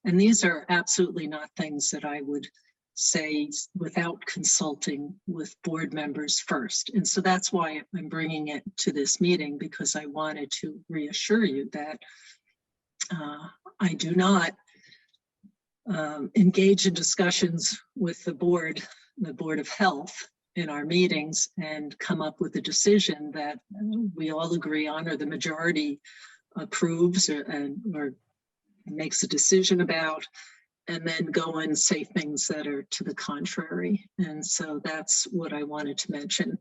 And these are absolutely not things that I would say without consulting with board members first. And so that's why I'm bringing it to this meeting, because I wanted to reassure you that I do not engage in discussions with the Board of Health in our meetings and come up with a decision that we all agree on or the majority approves or makes a decision about, and then go and say things that are to the contrary. And so that's what I wanted to mention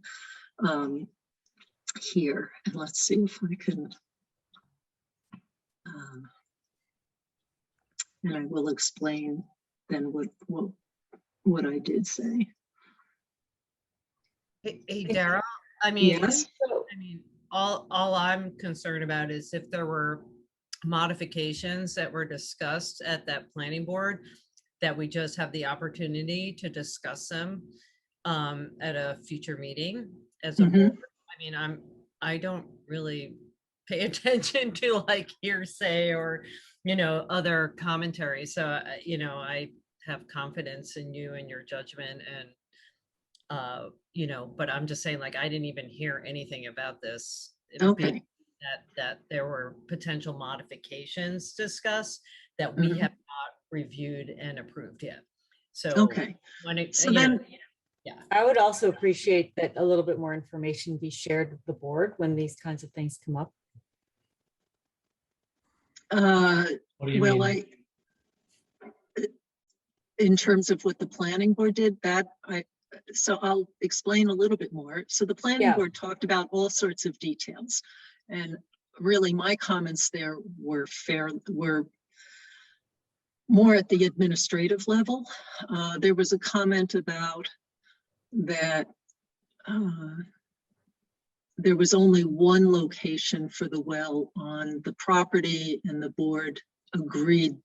here. And let's see if I can, and I will explain then what I did say. Hey, Daryl, I mean, Yes. all I'm concerned about is if there were modifications that were discussed at that planning board, that we just have the opportunity to discuss them at a future meeting as a board. I mean, I don't really pay attention to like hearsay or, other commentary. So, I have confidence in you and your judgment and, but I'm just saying, like, I didn't even hear anything about this. Okay. That there were potential modifications discussed that we have not reviewed and approved yet. So, okay. When it, So then, yeah, I would also appreciate that a little bit more information be shared with the board when these kinds of things come up. What do you mean? In terms of what the planning board did, that so I'll explain a little bit more. So the planning Yeah. board talked about all sorts of details, and really my comments there were more at the administrative level. There was a comment about that there was only one location for the well on the property, and the board agreed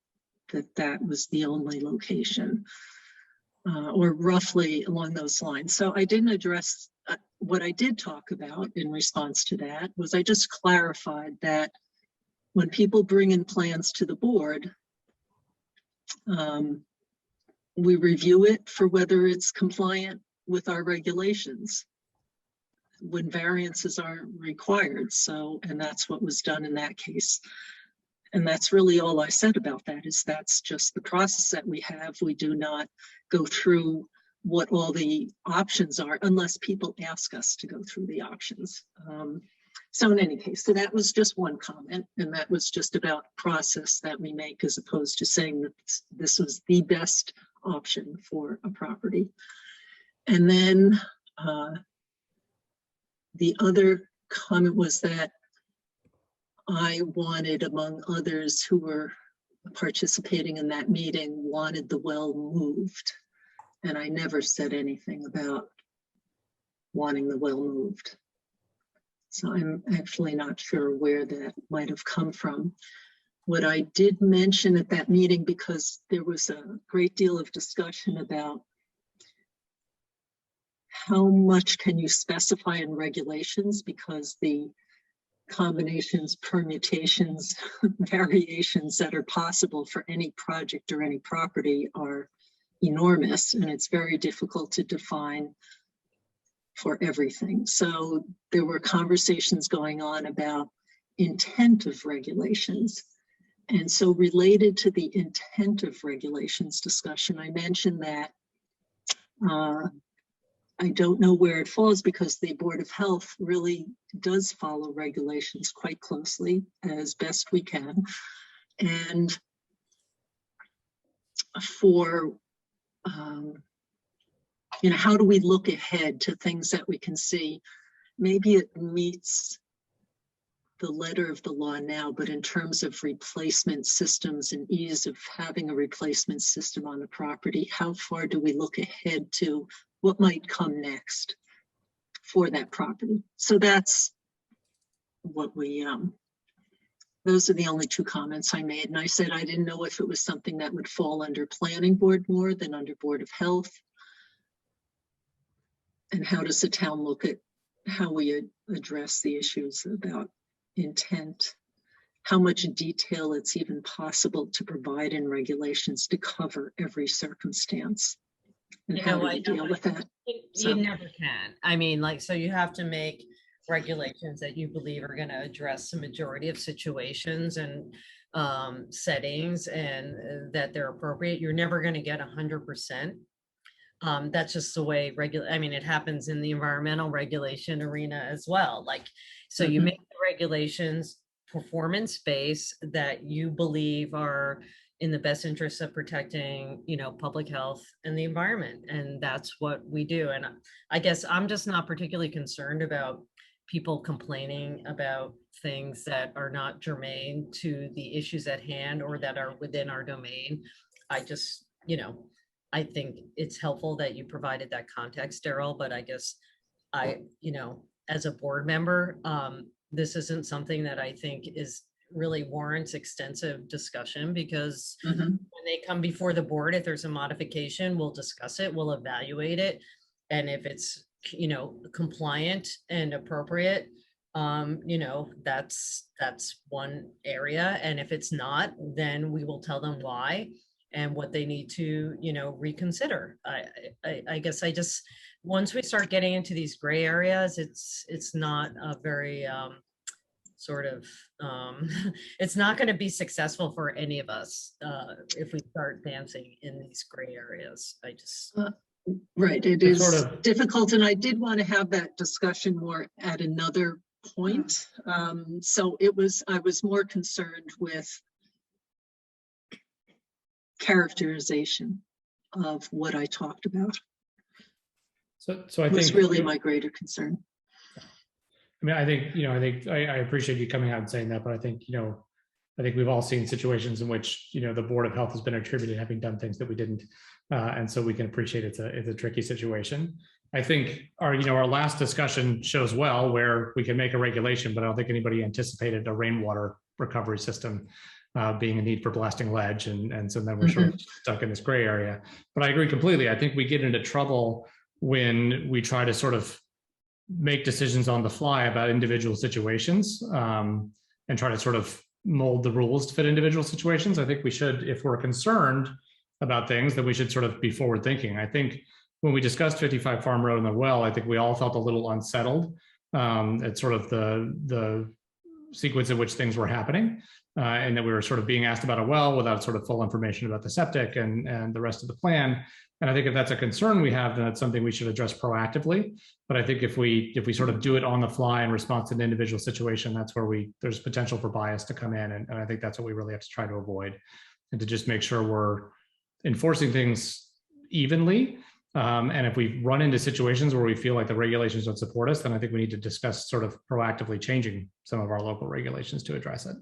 that that was the only location, or roughly along those lines. So I didn't address, what I did talk about in response to that was I just clarified that when people bring in plans to the board, we review it for whether it's compliant with our regulations when variances aren't required. So, and that's what was done in that case. And that's really all I said about that, is that's just the process that we have. We do not go through what all the options are unless people ask us to go through the options. So in any case, so that was just one comment, and that was just about process that we make, as opposed to saying that this was the best option for a property. And then the other comment was that I wanted, among others who were participating in that meeting, wanted the well moved. And I never said anything about wanting the well moved. So I'm actually not sure where that might have come from. What I did mention at that meeting, because there was a great deal of discussion about how much can you specify in regulations, because the combinations, permutations, variations that are possible for any project or any property are enormous, and it's very difficult to define for everything. So there were conversations going on about intent of regulations. And so related to the intent of regulations discussion, I mentioned that I don't know where it falls, because the Board of Health really does follow regulations quite closely as best we can. And for, you know, how do we look ahead to things that we can see? Maybe it meets the letter of the law now, but in terms of replacement systems and ease of having a replacement system on the property, how far do we look ahead to what might come next for that property? So that's what we, those are the only two comments I made. And I said I didn't know if it was something that would fall under planning board more than under Board of Health. And how does the town look at how we address the issues about intent, how much detail it's even possible to provide in regulations to cover every circumstance, and how do we deal with that? You never can. I mean, like, so you have to make regulations that you believe are going to address the majority of situations and settings, and that they're appropriate. You're never going to get 100%. That's just the way I mean, it happens in the environmental regulation arena as well. Like, so you make the regulations performance-based that you believe are in the best interest of protecting, you know, public health and the environment. And that's what we do. And I guess I'm just not particularly concerned about people complaining about things that are not germane to the issues at hand or that are within our domain. I just, you know, I think it's helpful that you provided that context, Daryl, but I guess you know, as a board member, this isn't something that I think is really warrants extensive discussion, because when they come before the board, if there's a modification, we'll discuss it, we'll evaluate it. And if it's, you know, compliant and appropriate, you know, that's one area. And if it's not, then we will tell them why and what they need to, you know, reconsider. I guess I just, once we start getting into these gray areas, it's not a very sort of, it's not going to be successful for any of us if we start dancing in these gray areas. I just. Right, it is sort of difficult, and I did want to have that discussion more at another point. So I was more concerned with characterization of what I talked about. So I was think really my greater concern. I mean, I think, I appreciate you coming out and saying that, but I think, I think we've all seen situations in which, the Board of Health has been attributed having done things that we didn't. And so we can appreciate it's a tricky situation. I think our last discussion shows well where we can make a regulation, but I don't think anybody anticipated a rainwater recovery system being a need for blasting ledge. And so then we're sort of stuck in this gray area. But I agree completely. I think we get into trouble when we try to sort of make decisions on the fly about individual situations and try to sort of mold the rules to fit individual situations. I think we should, if we're concerned about things, that we should sort of be forward thinking. I think when we discussed 55 Farm Road and the well, I think we all felt a little unsettled at sort of the sequence in which things were happening, and that we were sort of being asked about a well without sort of full information about the septic and the rest of the plan. And I think if that's a concern we have, then that's something we should address proactively. But I think if we sort of do it on the fly in response to an individual situation, that's where there's potential for bias to come in. And I think that's what we really have to try to avoid, and to just make sure we're enforcing things evenly. And if we run into situations where we feel like the regulations don't support us, then I think we need to discuss sort of proactively changing some of our local regulations to address it.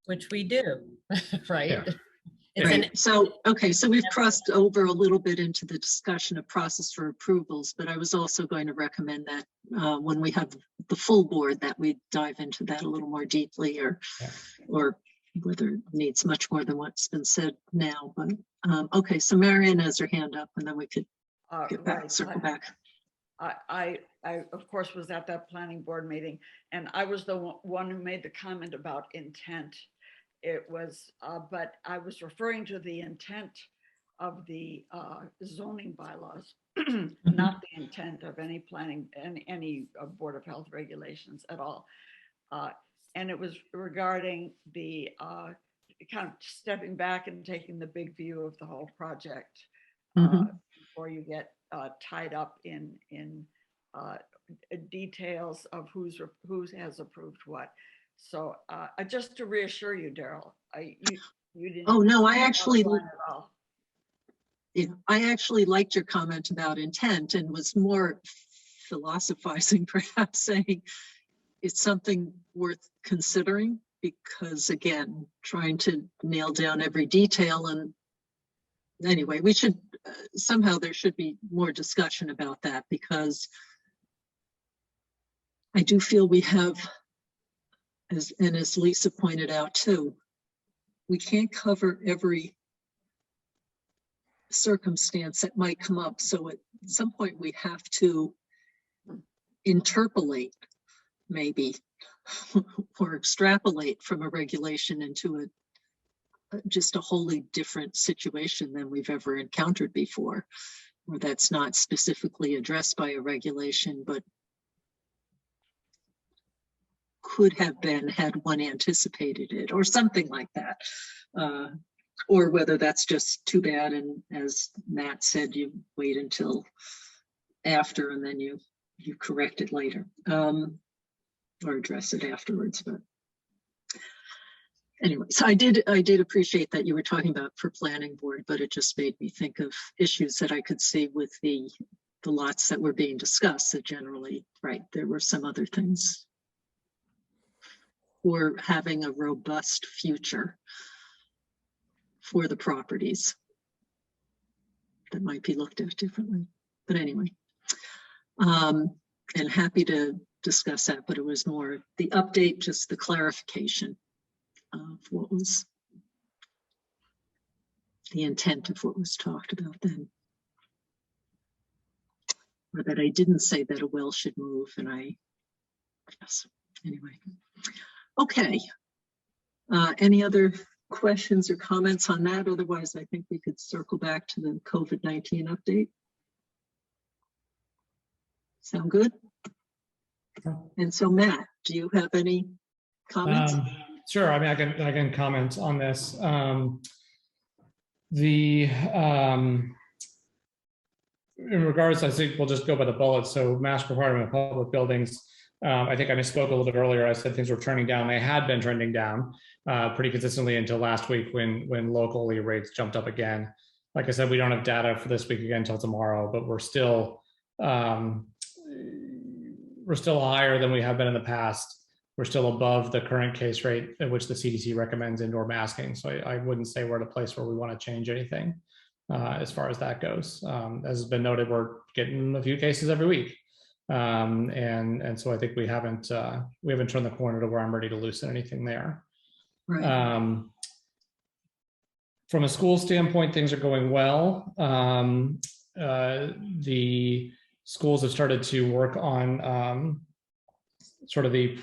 Which we do, right? Yeah. Right. So we've crossed over a little bit into the discussion of process for approvals, but I was also going to recommend that when we have the full board, that we dive into that a little more deeply, or whether it needs much more than what's been said now. But okay, so Marion has her hand up, and then we could get back, circle back. I of course was at that planning board meeting, and I was the one who made the comment about intent. It was, but I was referring to the intent of the zoning bylaws, not the intent of any planning and any Board of Health regulations at all. And it was regarding the kind of stepping back and taking the big view of the whole project before you get tied up in details of who has approved what. So just to reassure you, Daryl, you didn't. Oh no, I actually liked your comment about intent, and was more philosophizing, perhaps saying it's something worth considering, because again, trying to nail down every detail. And anyway, we should somehow there should be more discussion about that, because I do feel we have, as Lisa pointed out too, we can't cover every circumstance that might come up. So at some point we have to interpolate, maybe, or extrapolate from a regulation into just a wholly different situation than we've ever encountered before, or that's not specifically addressed by a regulation, but could have been had one anticipated it, or something like that. Or whether that's just too bad, and as Matt said, you wait until after and then you correct it later, or address it afterwards. But anyway, so I did appreciate that you were talking about for planning board, but it just made me think of issues that I could see with the lots that were being discussed, that generally, right, there were some other things for having a robust future for the properties that might be looked at differently. But anyway, and happy to discuss that, but it was more the update, just the clarification of what was the intent of what was talked about then. Or that I didn't say that a well should move, and yes, anyway. Okay, any other questions or comments on that? Otherwise, I think we could circle back to the COVID-19 update. Sound good? And so Matt, do you have any comments? Sure, I mean, I can comment on this. In regards, I think we'll just go by the bullets. So mask requirement of public buildings. I think I misspoke a little bit earlier. I said things were trending down. They had been trending down pretty consistently until last week when locally rates jumped up again. Like I said, we don't have data for this week again until tomorrow, but we're still higher than we have been in the past. We're still above the current case rate at which the CDC recommends indoor masking. So I wouldn't say we're at a place where we want to change anything as far as that goes. As has been noted, we're getting a few cases every week. And so I think we haven't turned the corner to where I'm ready to loosen anything there. Right. From a school standpoint, things are going well. The schools have started to work on sort of the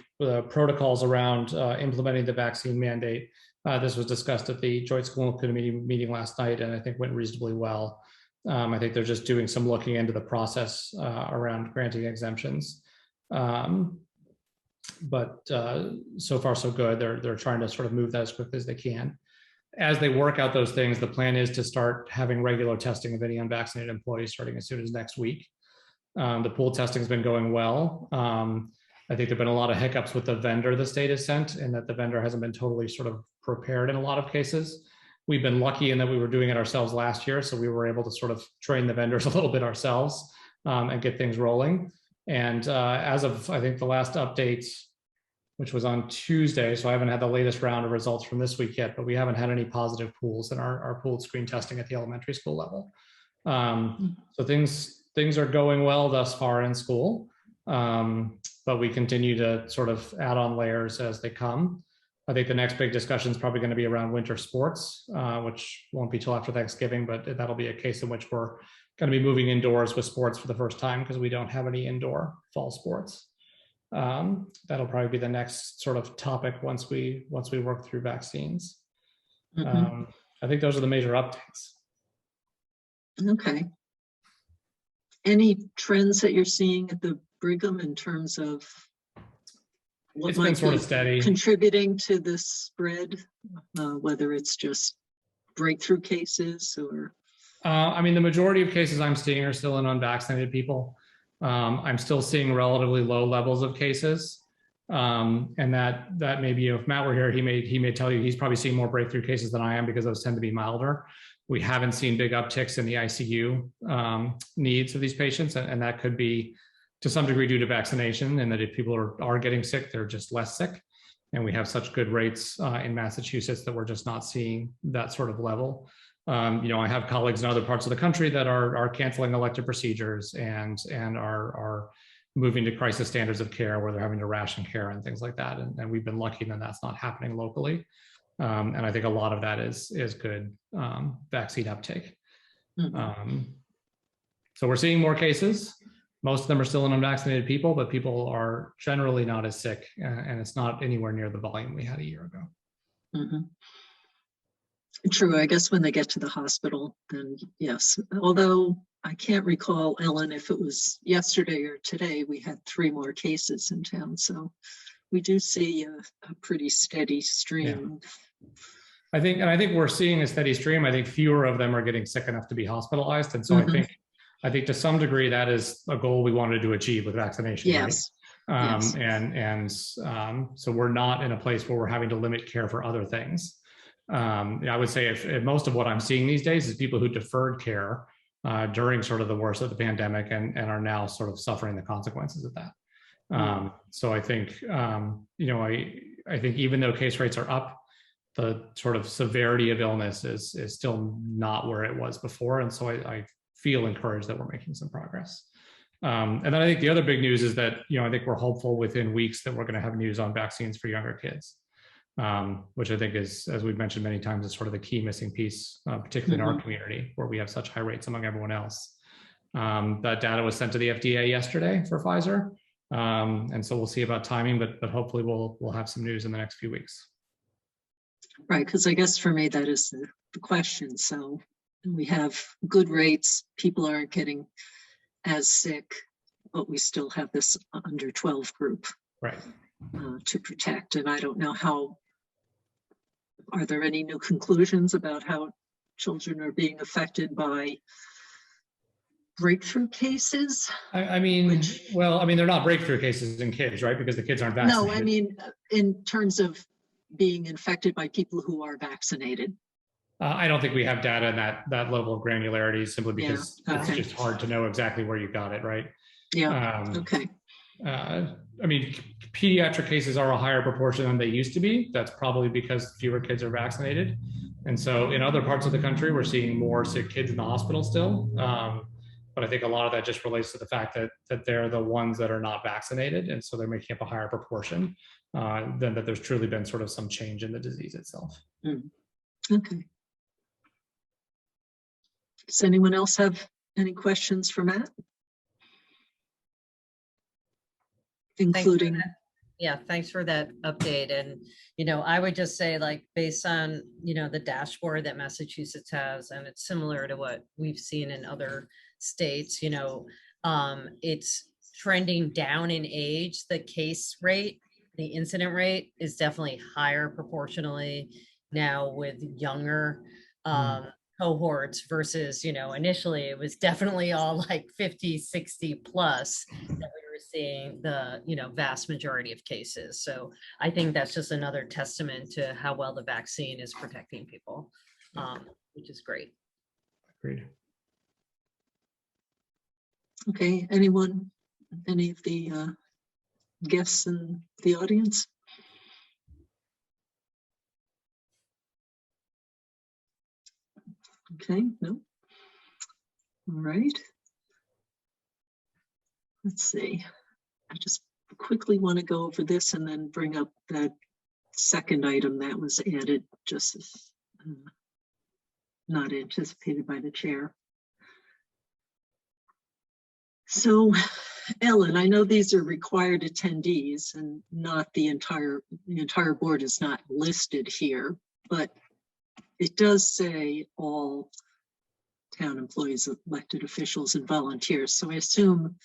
protocols around implementing the vaccine mandate. This was discussed at the Joint School Committee meeting last night, and I think went reasonably well. I think they're just doing some looking into the process around granting exemptions. But so far so good. They're trying to sort of move that as quickly as they can. As they work out those things, the plan is to start having regular testing of any unvaccinated employees starting as soon as next week. The pool testing has been going well. I think there've been a lot of hiccups with the vendor the state has sent, and that the vendor hasn't been totally sort of prepared in a lot of cases. We've been lucky in that we were doing it ourselves last year, so we were able to sort of train the vendors a little bit ourselves and get things rolling. And as of, I think, the last update, which was on Tuesday, so I haven't had the latest round of results from this week yet, but we haven't had any positive pools in our pooled screen testing at the elementary school level. So things are going well thus far in school, but we continue to sort of add on layers as they come. I think the next big discussion is probably going to be around winter sports, which won't be till after Thanksgiving, but that'll be a case in which we're going to be moving indoors with sports for the first time because we don't have any indoor fall sports. That'll probably be the next sort of topic once we work through vaccines. I think those are the major updates. Okay. Any trends that you're seeing at the Brigham in terms of what It's been sort of steady, contributing to this spread, whether it's just breakthrough cases or? I mean, the majority of cases I'm seeing are still in unvaccinated people. I'm still seeing relatively low levels of cases. And that maybe if Matt were here, he may tell you he's probably seeing more breakthrough cases than I am because those tend to be milder. We haven't seen big upticks in the ICU needs of these patients, and that could be to some degree due to vaccination, and that if people are getting sick, they're just less sick. And we have such good rates in Massachusetts that we're just not seeing that sort of level. I have colleagues in other parts of the country that are canceling elective procedures and are moving to crisis standards of care where they're having to ration care and things like that. And we've been lucky that that's not happening locally. And I think a lot of that is good vaccine uptake. So we're seeing more cases. Most of them are still in unvaccinated people, but people are generally not as sick, and it's not anywhere near the volume we had a year ago. True, I guess when they get to the hospital, then yes. Although I can't recall, Ellen, if it was yesterday or today, we had 3 more cases in town. So we do see a pretty steady stream. Yeah. I think we're seeing a steady stream. I think fewer of them are getting sick enough to be hospitalized. And so I think to some degree that is a goal we wanted to achieve with vaccination. Yes. Right? So we're not in a place where we're having to limit care for other things. I would say if most of what I'm seeing these days is people who deferred care during sort of the worst of the pandemic and are now sort of suffering the consequences of that. So I think, I think even though case rates are up, the sort of severity of illness is still not where it was before. And so I feel encouraged that we're making some progress. And then I think the other big news is that, I think we're hopeful within weeks that we're going to have news on vaccines for younger kids. Which I think is, as we've mentioned many times, is sort of the key missing piece, particularly in our community where we have such high rates among everyone else. That data was sent to the FDA yesterday for Pfizer. And so we'll see about timing, but hopefully we'll have some news in the next few weeks. Right, because I guess for me, that is the question. So we have good rates, people aren't getting as sick, but we still have this under 12 group. Right. To protect. And I don't know are there any new conclusions about how children are being affected by breakthrough cases? I mean, they're not breakthrough cases in kids, right? Because the kids aren't vaccinated. No, I mean, in terms of being infected by people who are vaccinated. I don't think we have data in that level of granularity simply Yeah, because it's okay. just hard to know exactly where you got it, right? Yeah, okay. I mean, pediatric cases are a higher proportion than they used to be. That's probably because fewer kids are vaccinated. And so in other parts of the country, we're seeing more sick kids in the hospital still. But I think a lot of that just relates to the fact that they're the ones that are not vaccinated. And so they're making up a higher proportion than that there's truly been sort of some change in the disease itself. Mm. Okay. Does anyone else have any questions for Matt? Including, yeah, thanks for that update. And, you know, I would just say, like, based on, you know, the dashboard that Massachusetts has, and it's similar to what we've seen in other states, you know, it's trending down in age. The case rate, the incident rate is definitely higher proportionally now with younger cohorts versus, you know, initially it was definitely all like 50, 60 plus that we were seeing the, you know, vast majority of cases. So I think that's just another testament to how well the vaccine is protecting people, which is great. Agreed. okay, anyone, any of the guests in the audience? Okay, no. All right. Let's see. I just quickly want to go over this and then bring up that second item that was added, just as not anticipated by the chair. So, Ellen, I know these are required attendees and not the entire board is not listed here, but it does say all town employees, elected officials, and volunteers. So I assume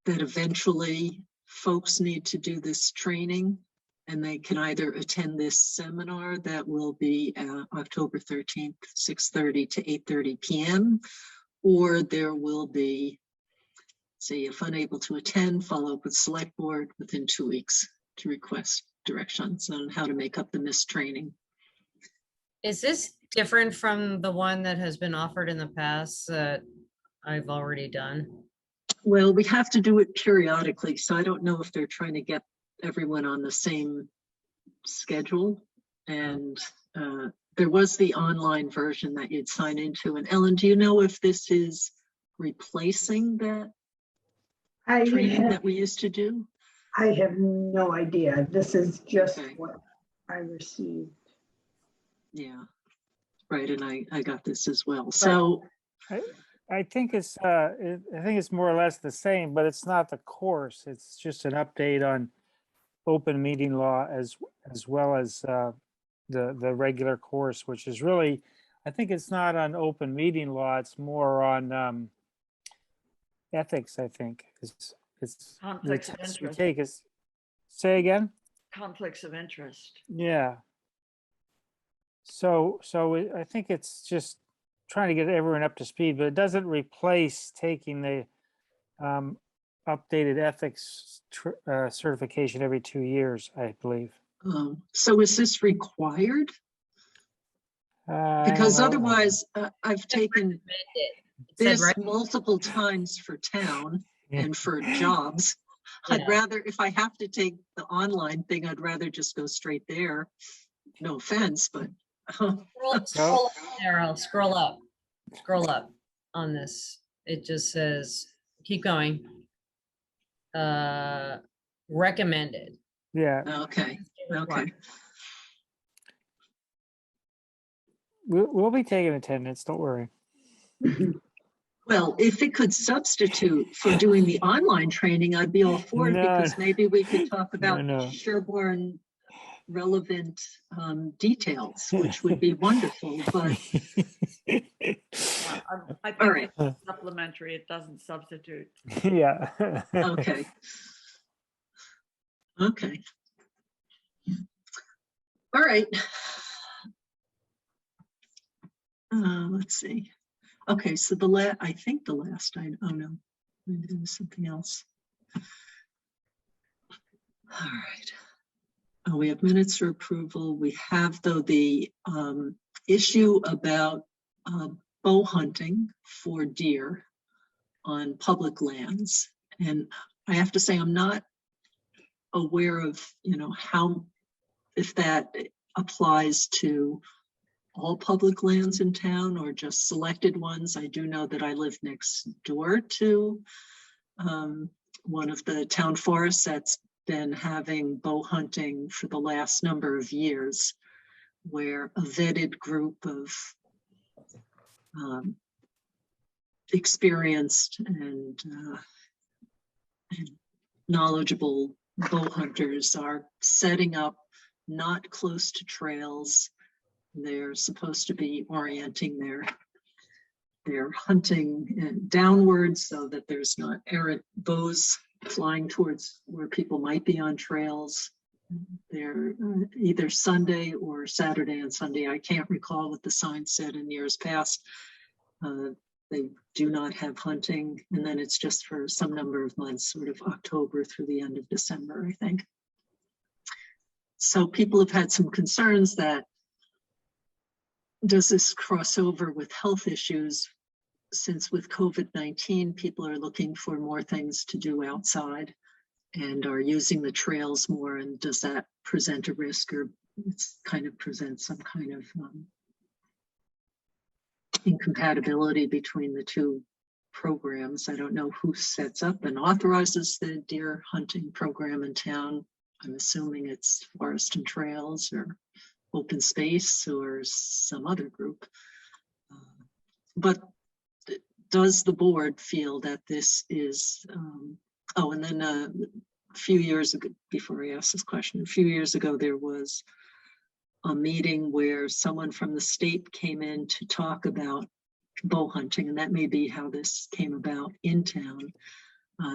that eventually folks need to do this training and they can either attend this seminar that will be October 13th, 6:30 to 8:30 p.m. or there will be, say, if unable to attend, follow up with select board within 2 weeks to request directions on how to make up the missed training. Is this different from the one that has been offered in the past that I've already done? Well, we have to do it periodically, so I don't know if they're trying to get everyone on the same schedule. And there was the online version that you'd sign into. And Ellen, do you know if this is replacing that training that we used to do? I have no idea. This is just what I received. Yeah, right. And I got this as well. So I think it's more or less the same, but it's not the course. It's just an update on open meeting law as well as the regular course, which is really, I think it's not on open meeting law. It's more on ethics. I think it's Conflicts the of test we interest. take is. Say again. Conflicts of interest. Yeah. So I think it's just trying to get everyone up to speed, but it doesn't replace taking the updated ethics certification every 2 years, I believe. so is this required? Because otherwise, I've taken this multiple times for town and for jobs. I'd rather, if I have to take the online thing, I'd rather just go straight there. No offense, but. Scroll up, Daryl, scroll up on this. It just says, keep going. Recommended. Yeah. Okay. Okay. We'll be taking attendance. Don't worry. Well, if it could substitute for doing the online training, I'd be all for it, because maybe we could talk about Sherborn relevant details, which would be wonderful, but I think all right. it's supplementary. It doesn't substitute. Yeah. Okay. Okay. All right. Let's see. Okay, so I think the last item, oh no, maybe there was something else. All right. We have minutes for approval. We have, though, the issue about bow hunting for deer on public lands. And I have to say, I'm not aware of, how, if that applies to all public lands in town or just selected ones. I do know that I live next door to one of the town forests that's been having bow hunting for the last number of years, where a vetted group of experienced and knowledgeable bow hunters are setting up not close to trails. They're supposed to be orienting their hunting downwards so that there's not errant bows flying towards where people might be on trails. They're either Sunday or Saturday and Sunday. I can't recall what the sign said in years past. They do not have hunting, and then it's just for some number of months, sort of October through the end of December, I think. So people have had some concerns that, does this cross over with health issues? Since with COVID-19, people are looking for more things to do outside and are using the trails more, and does that present a risk, or it's kind of presents some kind of incompatibility between the two programs? I don't know who sets up and authorizes the deer hunting program in town. I'm assuming it's Forest and Trails or Open Space or some other group. But does the board feel that this is, oh, and then a few years ago, before I ask this question, a few years ago, there was a meeting where someone from the state came in to talk about bow hunting, and that may be how this came about in town.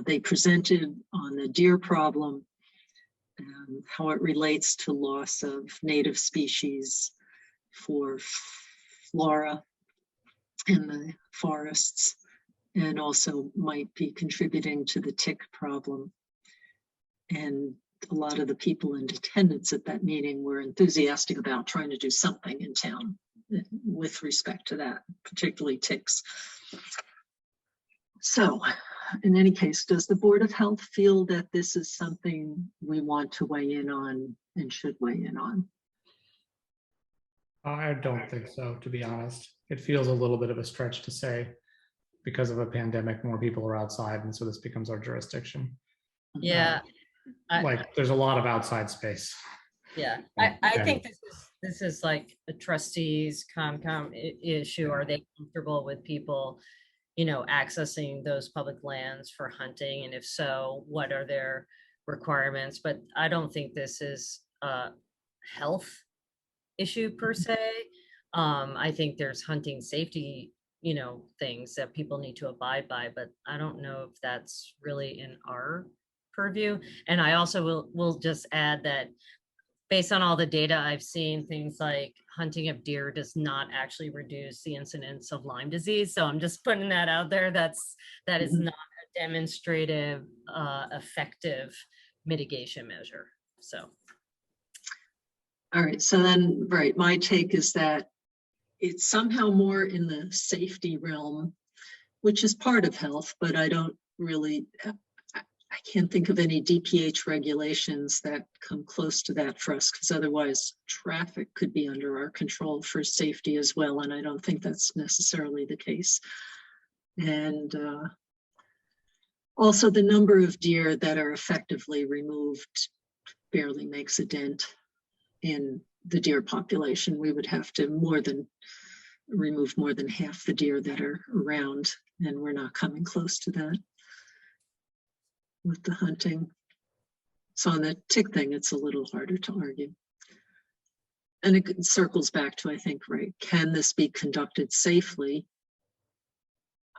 They presented on the deer problem and how it relates to loss of native species for flora in the forests, and also might be contributing to the tick problem. And a lot of the people in attendance at that meeting were enthusiastic about trying to do something in town with respect to that, particularly ticks. So in any case, does the Board of Health feel that this is something we want to weigh in on and should weigh in on? I don't think so, to be honest. It feels a little bit of a stretch to say, because of a pandemic, more people are outside, and so this becomes our jurisdiction. Yeah. Like, there's a lot of outside space. Yeah, I think this is like a trustees COMCOM issue. Are they comfortable with people, accessing those public lands for hunting? And if so, what are their requirements? But I don't think this is a health issue per se. I think there's hunting safety, things that people need to abide by, but I don't know if that's really in our purview. And I also will just add that based on all the data I've seen, things like hunting of deer does not actually reduce the incidence of Lyme disease. So I'm just putting that out there. That is not a demonstrative, effective mitigation measure. So. All right, so then, right, my take is that it's somehow more in the safety realm, which is part of health, but I don't really, I can't think of any DPH regulations that come close to that for us, because otherwise traffic could be under our control for safety as well, and I don't think that's necessarily the case. And also the number of deer that are effectively removed barely makes a dent in the deer population. We would have to remove more than half the deer that are around, and we're not coming close to that with the hunting. So on the tick thing, it's a little harder to argue. And it circles back to, I think, right, can this be conducted safely?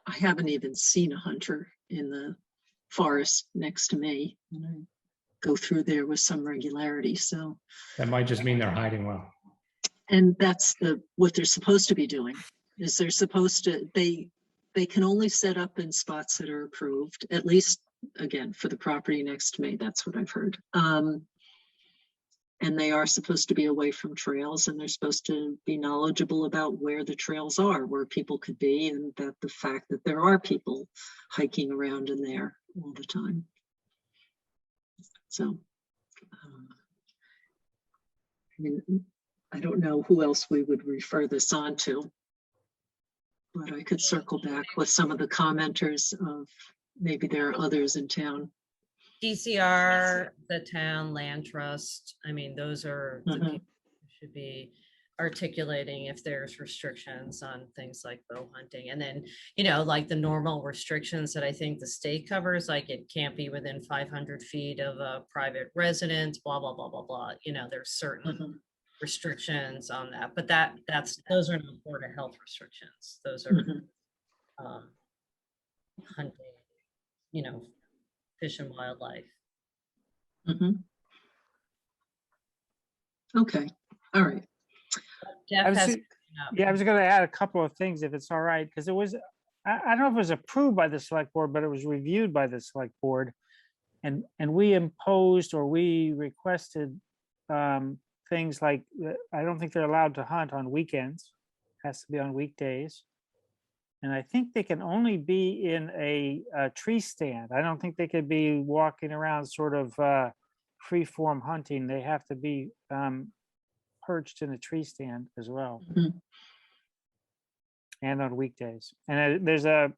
I haven't even seen a hunter in the forest next to me, and I go through there with some regularity. So that might just mean they're hiding well. And that's what they're supposed to be doing. Is they're supposed to, they can only set up in spots that are approved, at least again for the property next to me. That's what I've heard. And they are supposed to be away from trails, and they're supposed to be knowledgeable about where the trails are, where people could be, and that the fact that there are people hiking around in there all the time. So, I mean, I don't know who else we would refer this on to, but I could circle back with some of the commenters of maybe there are others in town. DCR, the town land trust, I mean, those are the people who should be articulating if there's restrictions on things like bow hunting. And then, you know, like the normal restrictions that I think the state covers, like it can't be within 500 feet of a private residence, blah, blah, blah, blah, blah. You know, there's certain restrictions on that, but those are not Board of Health restrictions. Those are hunting, you know, fish and wildlife. Okay, all right. Jeff has, I was going to add a couple of things if it's all right, because it was, I don't know if it was approved by the select board, but it was reviewed by the select board. And we imposed, or we requested things like, I don't think they're allowed to hunt on weekends. It has to be on weekdays. And I think they can only be in a tree stand. I don't think they could be walking around sort of free form hunting. They have to be perched in a tree stand as well. And on weekdays. And there's a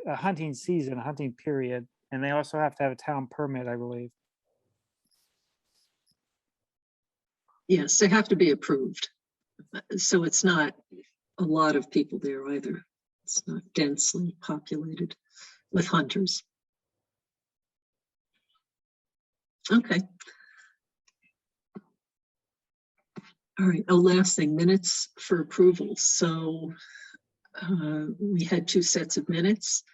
hunting season, a hunting period, and they also have to have a town permit, I believe. Yes, they have to be approved. So it's not a lot of people there either. It's not densely populated with hunters. Okay. All right, a last thing, minutes for approval. So we had 2 sets of minutes.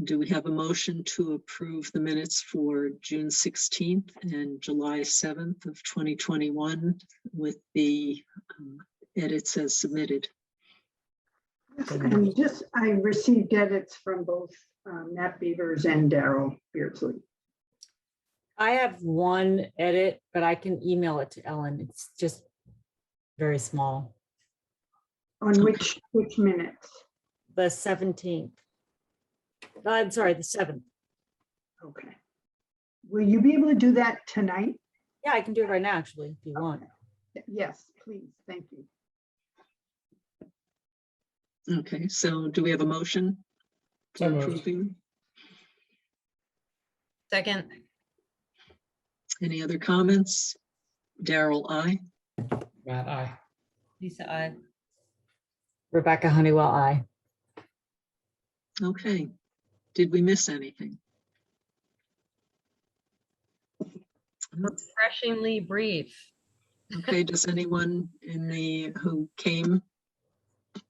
Do we have a motion to approve the minutes for June 16th and July 7th of 2021 with the edits as submitted? And I received edits from both Matt Beavers and Daryl Beardsley. I have one edit, but I can email it to Ellen. It's just very small. On which minutes? The 17th. I'm sorry, the 7th. Okay. Will you be able to do that tonight? Yeah, I can do it right now, actually, if you want. Yes, please. Thank you. Okay, so do we have a motion for approving? Second. Any other comments? Daryl, aye. Matt, aye. Lisa, aye. Rebecca Honeywell, aye. Okay. Did we miss anything? Refreshingly brief. Okay, does anyone who came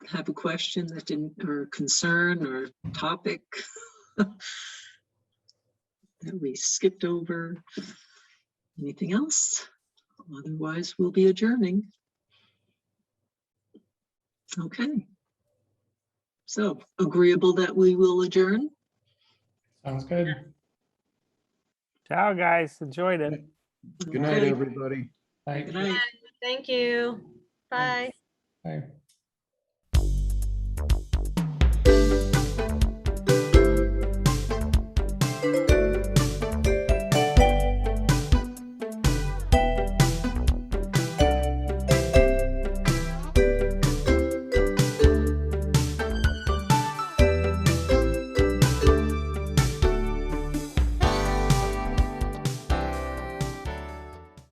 have a question that didn't, or concern or topic that we skipped over? Anything else? Otherwise, we'll be adjourning. Okay. So agreeable that we will adjourn? Sounds good. Ciao, guys. Enjoyed it. Good night, everybody. Bye. Good night. Thank you. Bye. Bye.